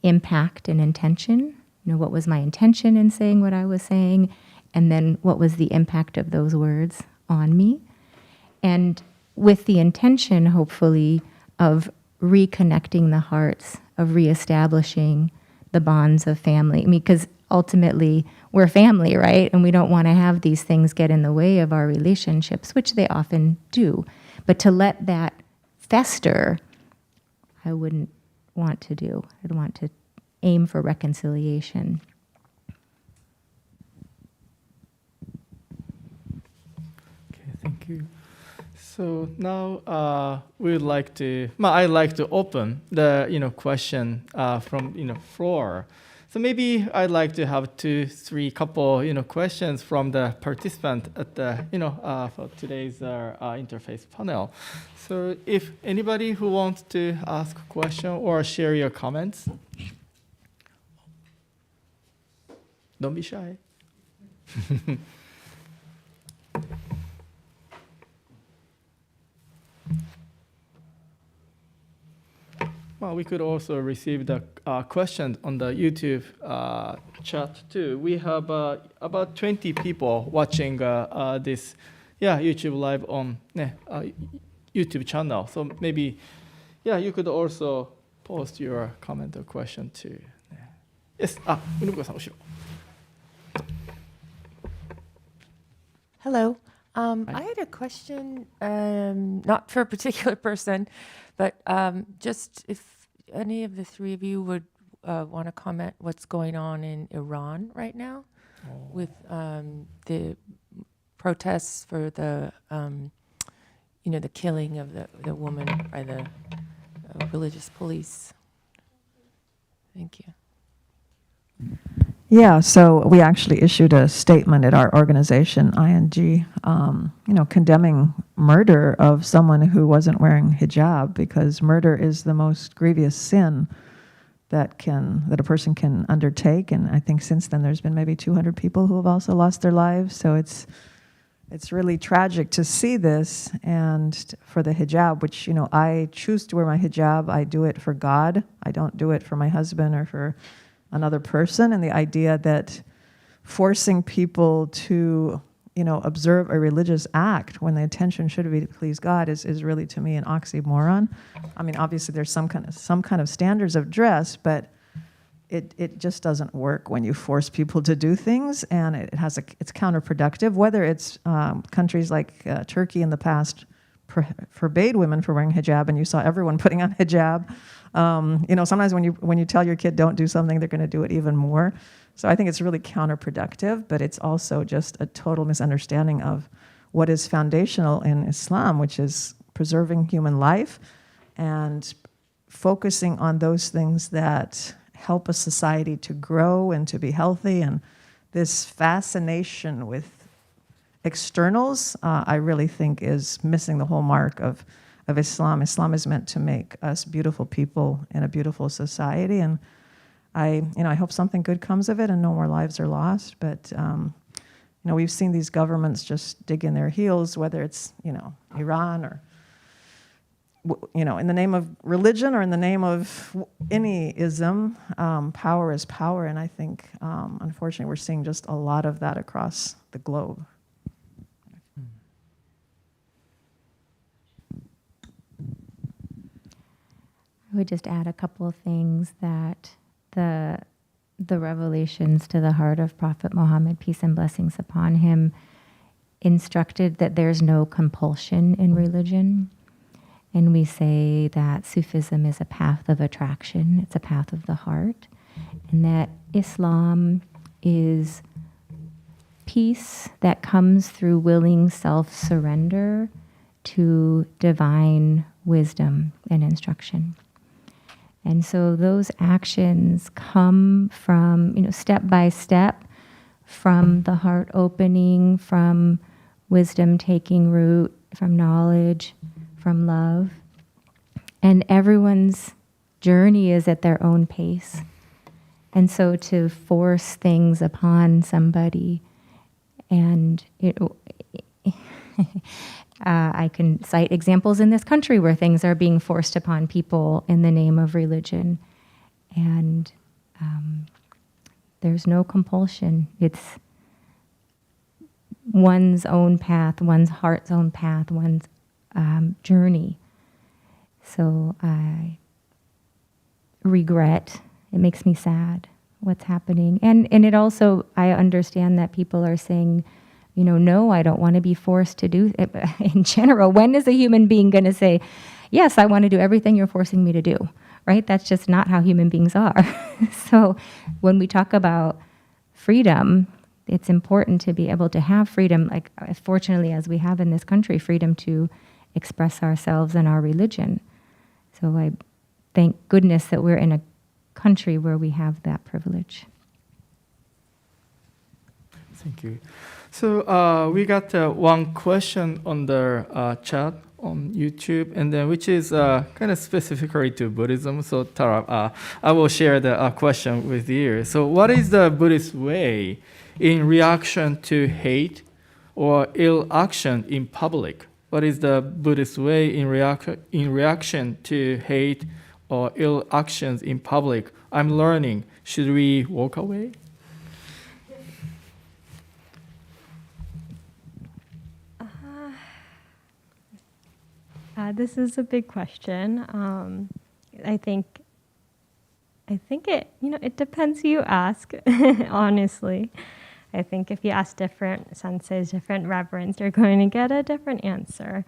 impact and intention. What was my intention in saying what I was saying, and then what was the impact of those words on me. And with the intention, hopefully, of reconnecting the hearts, of reestablishing the bonds of family. Because ultimately, we're family, right? And we don't want to have these things get in the way of our relationships, which they often do. But to let that fester, I wouldn't want to do. I'd want to aim for reconciliation. Okay, thank you. So now we'd like to. I'd like to open the question from floor. So maybe I'd like to have 2-3 couple questions from the participant at the for today's interface panel. So if anybody who wants to ask a question or share your comments, don't be shy. Well, we could also receive the questions on the YouTube chat too. We have about 20 people watching this YouTube live on YouTube channel. So maybe, you could also post your comment or question too. Yes, Umemoto-san, 後ろ. Hello. I had a question, not for a particular person, but just if any of the three of you would want to comment what's going on in Iran right now with the protests for the, the killing of the woman by the religious police. Thank you. Yeah, so we actually issued a statement at our organization, ING, condemning murder of someone who wasn't wearing hijab, because murder is the most grievous sin that a person can undertake. And I think since then there's been maybe 200 people who have also lost their lives. So it's really tragic to see this. And for the hijab, which, I choose to wear my hijab, I do it for God. I don't do it for my husband or for another person. And the idea that forcing people to, observe a religious act when the intention should be to please God is really, to me, an oxymoron. I mean, obviously there's some kind of standards of dress, but it just doesn't work when you force people to do things, and it's counterproductive. Whether it's countries like Turkey in the past forbade women from wearing hijab, and you saw everyone putting on hijab. Sometimes when you tell your kid don't do something, they're going to do it even more. So I think it's really counterproductive, but it's also just a total misunderstanding of what is foundational in Islam, which is preserving human life and focusing on those things that help a society to grow and to be healthy. And this fascination with externals, I really think is missing the whole mark of Islam. Islam is meant to make us beautiful people in a beautiful society. And I hope something good comes of it and no more lives are lost. But, we've seen these governments just dig in their heels, whether it's, Iran or, in the name of religion or in the name of any ism, power is power. And I think, unfortunately, we're seeing just a lot of that across the globe. I would just add a couple of things that the revelations to the heart of Prophet Muhammad, peace and blessings upon him, instructed that there's no compulsion in religion. And we say that Sufism is a path of attraction, it's a path of the heart, and that Islam is peace that comes through willing self-surrender to divine wisdom and instruction. And so those actions come from, step by step, from the heart opening, from wisdom taking root, from knowledge, from love. And everyone's journey is at their own pace. And so to force things upon somebody, and I can cite examples in this country where things are being forced upon people in the name of religion. And there's no compulsion. It's one's own path, one's heart's own path, one's journey. So I regret, it makes me sad what's happening. And it also, I understand that people are saying, no, I don't want to be forced to do it. In general, when is a human being going to say, yes, I want to do everything you're forcing me to do, right? That's just not how human beings are. So when we talk about freedom, it's important to be able to have freedom, like fortunately as we have in this country, freedom to express ourselves and our religion. So I thank goodness that we're in a country where we have that privilege. Thank you. So we got one question on the chat on YouTube, and then which is kind of specifically to Buddhism. So Tara, I will share the question with you. So what is the Buddhist way in reaction to hate or ill action in public? What is the Buddhist way in reaction to hate or ill actions in public? I'm learning. Should we walk away? This is a big question. I think it, it depends who you ask, honestly. I think if you ask different senses, different reverends, you're going to get a different answer.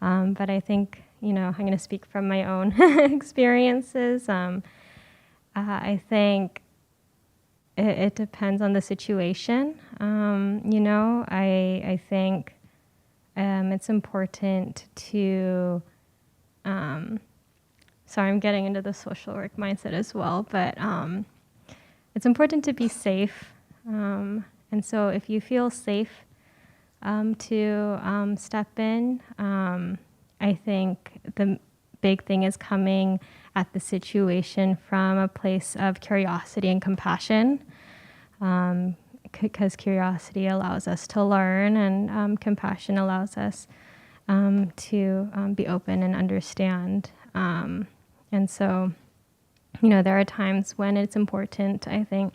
But I think, I'm going to speak from my own experiences. I think it depends on the situation. I think it's important to, sorry, I'm getting into the social work mindset as well, but it's important to be safe. And so if you feel safe to step in. I think the big thing is coming at the situation from a place of curiosity and compassion, because curiosity allows us to learn, and compassion allows us to be open and understand. And so, there are times when it's important, I think,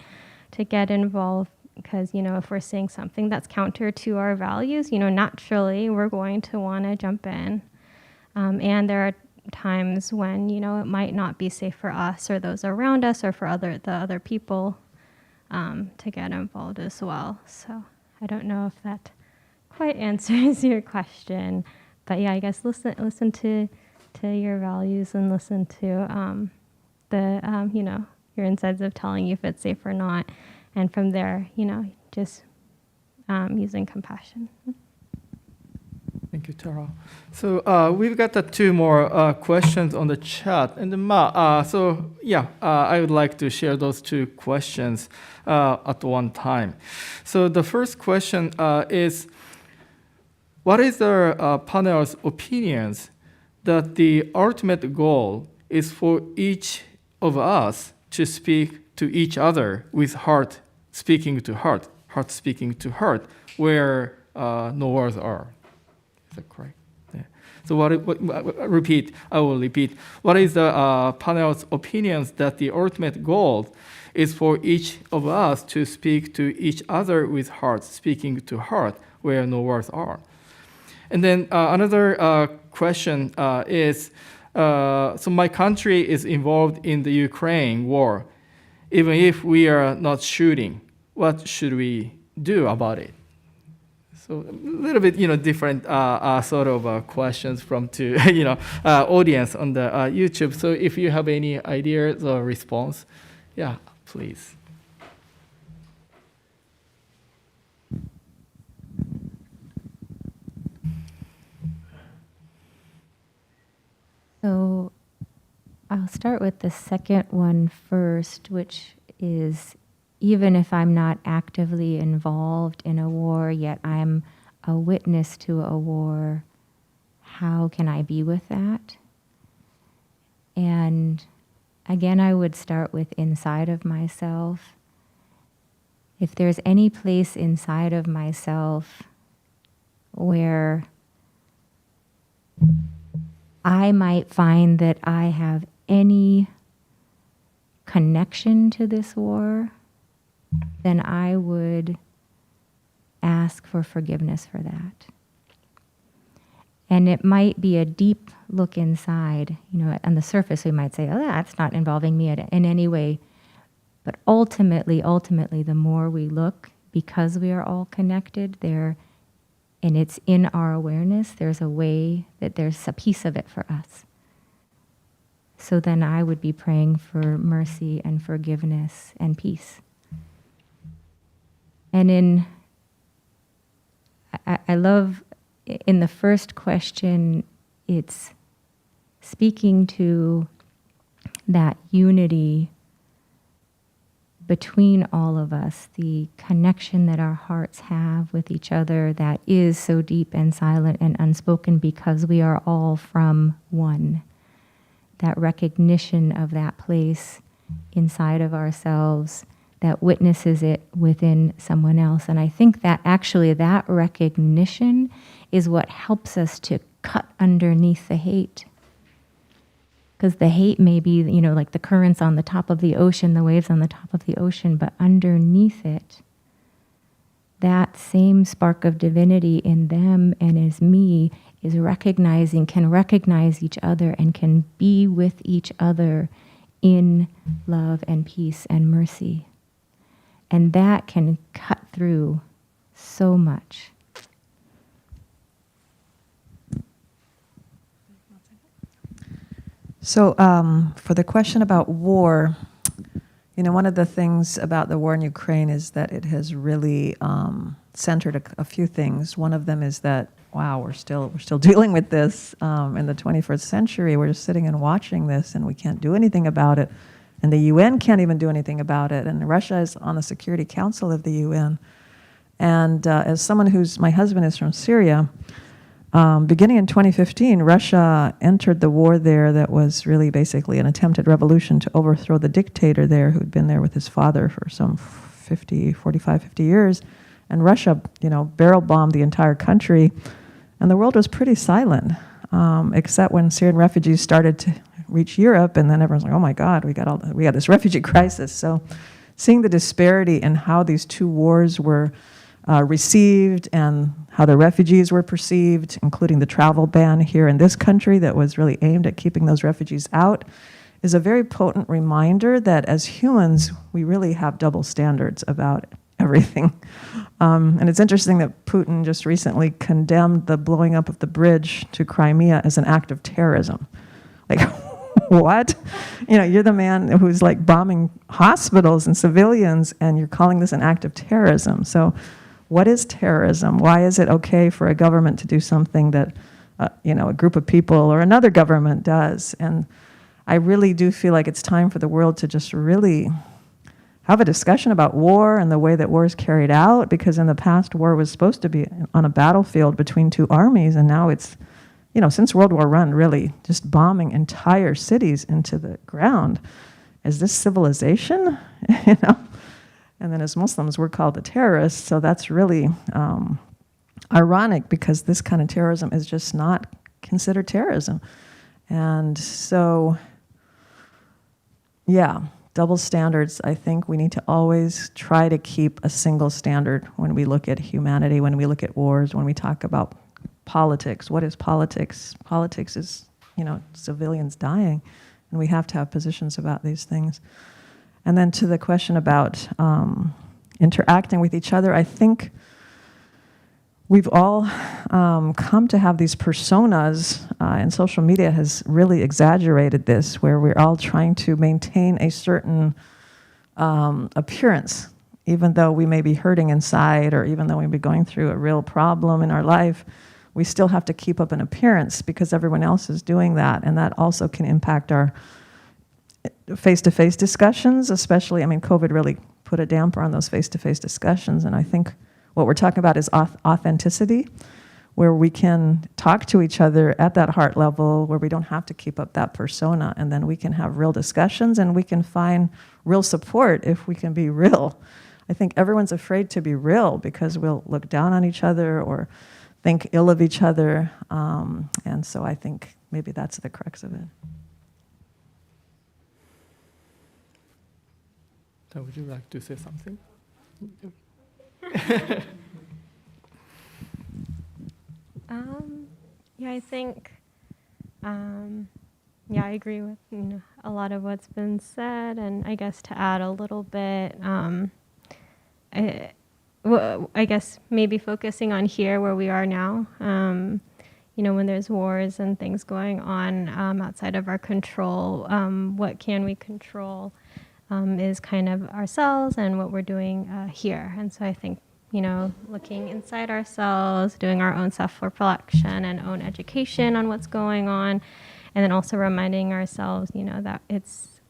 to get involved, because, if we're seeing something that's counter to our values, naturally we're going to want to jump in. And there are times when, it might not be safe for us or those around us or for the other people to get involved as well. So I don't know if that quite answers your question, but yeah, I guess listen to your values and listen to your insides of telling you if it's safe or not, and from there, just using compassion. Thank you, Tara. So we've got two more questions on the chat, and I would like to share those two questions at one time. So the first question is, what is the panel's opinions that the ultimate goal is for each of us to speak to each other with heart speaking to heart, heart speaking to heart, where no words are? Is that correct? Yeah. So I will repeat. What is the panel's opinions that the ultimate goal is for each of us to speak to each other with heart speaking to heart, where no words are? And then another question is, so my country is involved in the Ukraine war. Even if we are not shooting, what should we do about it? So a little bit, different sort of questions from to audience on the YouTube. So if you have any ideas or response, yeah, please. So I'll start with the second one first, which is, even if I'm not actively involved in a war, yet I'm a witness to a war, how can I be with that? And again, I would start with inside of myself. If there's any place inside of myself where I might find that I have any connection to this war, then I would ask for forgiveness for that. And it might be a deep look inside. On the surface we might say, oh, that's not involving me in any way. But ultimately, the more we look, because we are all connected there, and it's in our awareness, there's a way that there's a piece of it for us. So then I would be praying for mercy and forgiveness and peace. And I love, in the first question, it's speaking to that unity between all of us, the connection that our hearts have with each other that is so deep and silent and unspoken because we are all from one. That recognition of that place inside of ourselves that witnesses it within someone else. And I think that actually that recognition is what helps us to cut underneath the hate. Because the hate may be, like the currents on the top of the ocean, the waves on the top of the ocean, but underneath it, that same spark of divinity in them and as me is can recognize each other and can be with each other in love and peace and mercy. And that can cut through so much. So for the question about war, one of the things about the war in Ukraine is that it has really centered a few things. One of them is that, wow, we're still dealing with this in the 21st century. We're just sitting and watching this, and we can't do anything about it. And the UN can't even do anything about it. And Russia is on the Security Council of the UN. And as someone my husband is from Syria, beginning in 2015, Russia entered the war there that was really basically an attempted revolution to overthrow the dictator there who'd been there with his father for some 45, 50 years. And Russia, barrel bombed the entire country. And the world was pretty silent, except when Syrian refugees started to reach Europe, and then everyone's like, oh my God, we got this refugee crisis. So seeing the disparity in how these two wars were received and how the refugees were perceived, including the travel ban here in this country that was really aimed at keeping those refugees out, is a very potent reminder that as humans, we really have double standards about everything. And it's interesting that Putin just recently condemned the blowing up of the bridge to Crimea as an act of terrorism. Like, what? You're the man who's like bombing hospitals and civilians, and you're calling this an act of terrorism. So what is terrorism? Why is it okay for a government to do something that, a group of people or another government does? And I really do feel like it's time for the world to just really have a discussion about war and the way that war is carried out, because in the past, war was supposed to be on a battlefield between two armies, and now it's, since World War I, really just bombing entire cities into the ground. Is this civilization? And then as Muslims, we're called the terrorists, so that's really ironic, because this kind of terrorism is just not considered terrorism. And so, yeah, double standards. I think we need to always try to keep a single standard when we look at humanity, when we look at wars, when we talk about politics. What is politics? Politics is, civilians dying, and we have to have positions about these things. And then to the question about interacting with each other, I think we've all come to have these personas, and social media has really exaggerated this, where we're all trying to maintain a certain appearance, even though we may be hurting inside, or even though we may be going through a real problem in our life. We still have to keep up an appearance because everyone else is doing that, and that also can impact our face-to-face discussions, especially, COVID really put a damper on those face-to-face discussions, and I think what we're talking about is authenticity, where we can talk to each other at that heart level, where we don't have to keep up that persona, and then we can have real discussions, and we can find real support if we can be real. I think everyone's afraid to be real because we'll look down on each other or think ill of each other, and so I think maybe that's the crux of it. So would you like to say something? Yeah, I think, I agree with a lot of what's been said, and I guess to add a little bit, I guess maybe focusing on here where we are now, when there's wars and things going on outside of our control, what can we control is kind of ourselves and what we're doing here. And so I think, looking inside ourselves, doing our own self-reflection and own education on what's going on, and then also reminding ourselves, that it's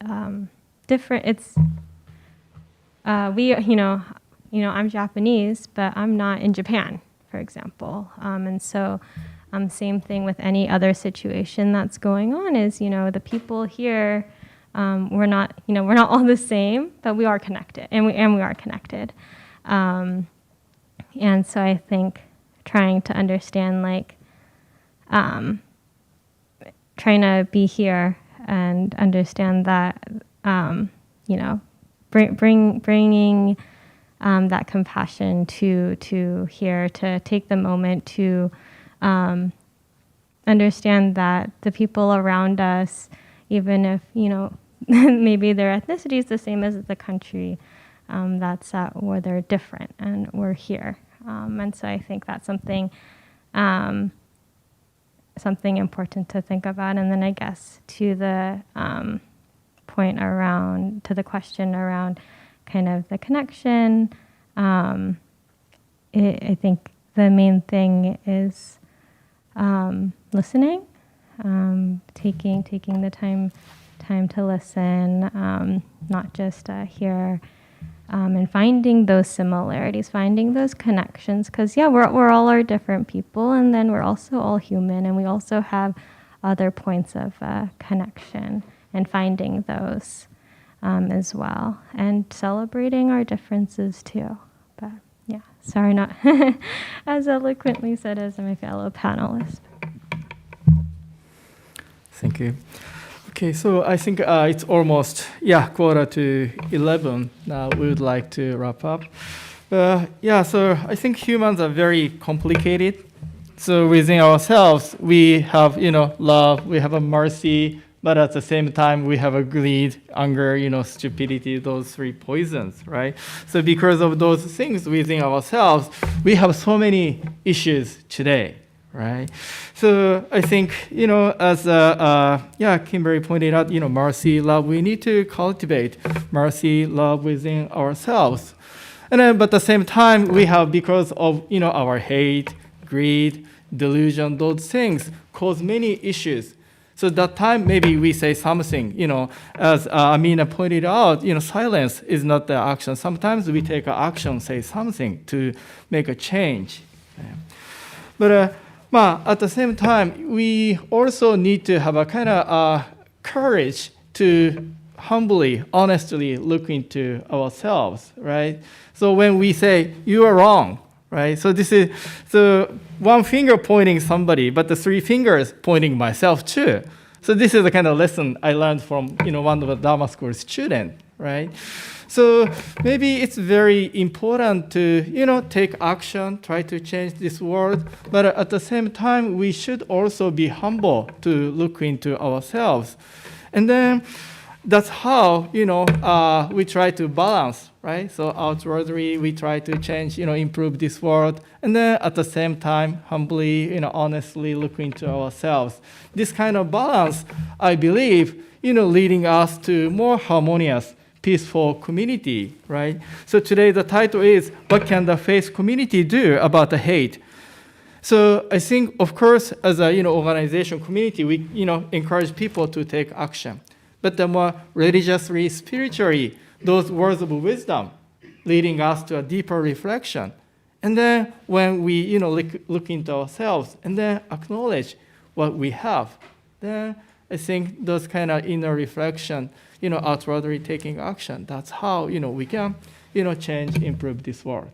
different. It's I'm Japanese, but I'm not in Japan, for example, and so same thing with any other situation that's going on. Is the people here, we're not all the same, but we are connected, and we are connected. And so I think trying to understand, trying to be here and understand that, bringing that compassion to here, to take the moment to understand that the people around us, even if, maybe their ethnicity is the same as the country, that's where they're different and we're here. And so I think that's something important to think about. And then I guess to the the question around kind of the connection, I think the main thing is listening, taking the time to listen, not just hear and finding those similarities, finding those connections. Because yeah, we're all our different people, and then we're also all human, and we also have other points of connection, and finding those as well, and celebrating our differences too. But yeah, sorry, not as eloquently said as my fellow panelists. Thank you. Okay, so I think it's almost 11:15. Now we would like to wrap up. So I think humans are very complicated. So within ourselves, we have love, we have a mercy, but at the same time we have a greed, anger, stupidity, those three poisons, right? So because of those things within ourselves, we have so many issues today. Right, so I think as Kimberly pointed out, mercy, love. We need to cultivate mercy, love within ourselves, and then, but at the same time, we have because of our hate, greed, delusion. Those things cause many issues. So that time maybe we say something. As Amina pointed out, silence is not the action. Sometimes we take action, say something to make a change. But at the same time, we also need to have a kind of courage to humbly, honestly look into ourselves, right? So when we say, you are wrong, right? So this is the one finger pointing somebody, but the three fingers pointing myself too. So this is the kind of lesson I learned from one of the Dharma school students, right? So maybe it's very important to, take action, try to change this world, but at the same time, we should also be humble to look into ourselves. And then that's how, we try to balance, right? So outwardly, we try to change, improve this world, and then at the same time, humbly, honestly look into ourselves. This kind of balance, I believe, leading us to more harmonious, peaceful community, right? So today the title is, what can the faith community do about the hate? So I think, of course, as a organization community, we encourage people to take action. But the more religiously, spiritually, those words of wisdom leading us to a deeper reflection. And then when we look into ourselves and then acknowledge what we have, then I think those kind of inner reflection, outwardly taking action. That's how, we can, change, improve this world.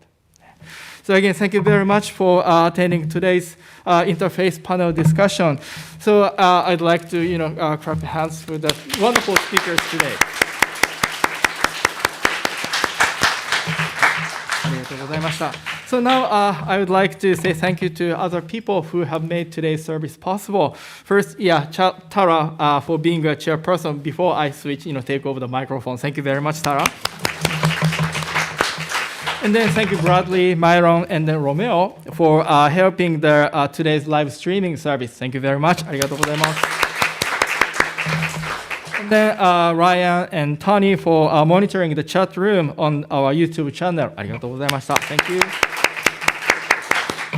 So again, thank you very much for attending today's interfaith panel discussion. So I'd like to, clap hands for the wonderful speakers today. ありがとうございました。So now I would like to say thank you to other people who have made today's service possible. First, Tara for being a chairperson before I switch, take over the microphone. Thank you very much, Tara. And then thank you, Bradley, Myron, and then Romeo for helping today's live streaming service. Thank you very much. ありがとうございます。And then Ryan and Tony for monitoring the chat room on our YouTube channel. ありがとうございました。Thank you.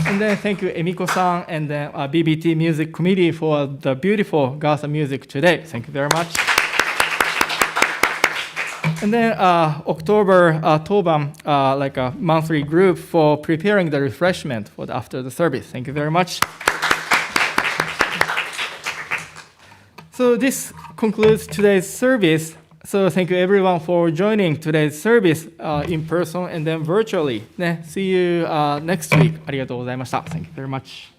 And then thank you, Emiko-san, and then BBT Music Committee for the beautiful Gasa music today. Thank you very much. And then October Toban, like a monthly group for preparing the refreshment for after the service. Thank you very much. So this concludes today's service. So thank you everyone for joining today's service in person and then virtually. See you next week. ありがとうございました. Thank you very much.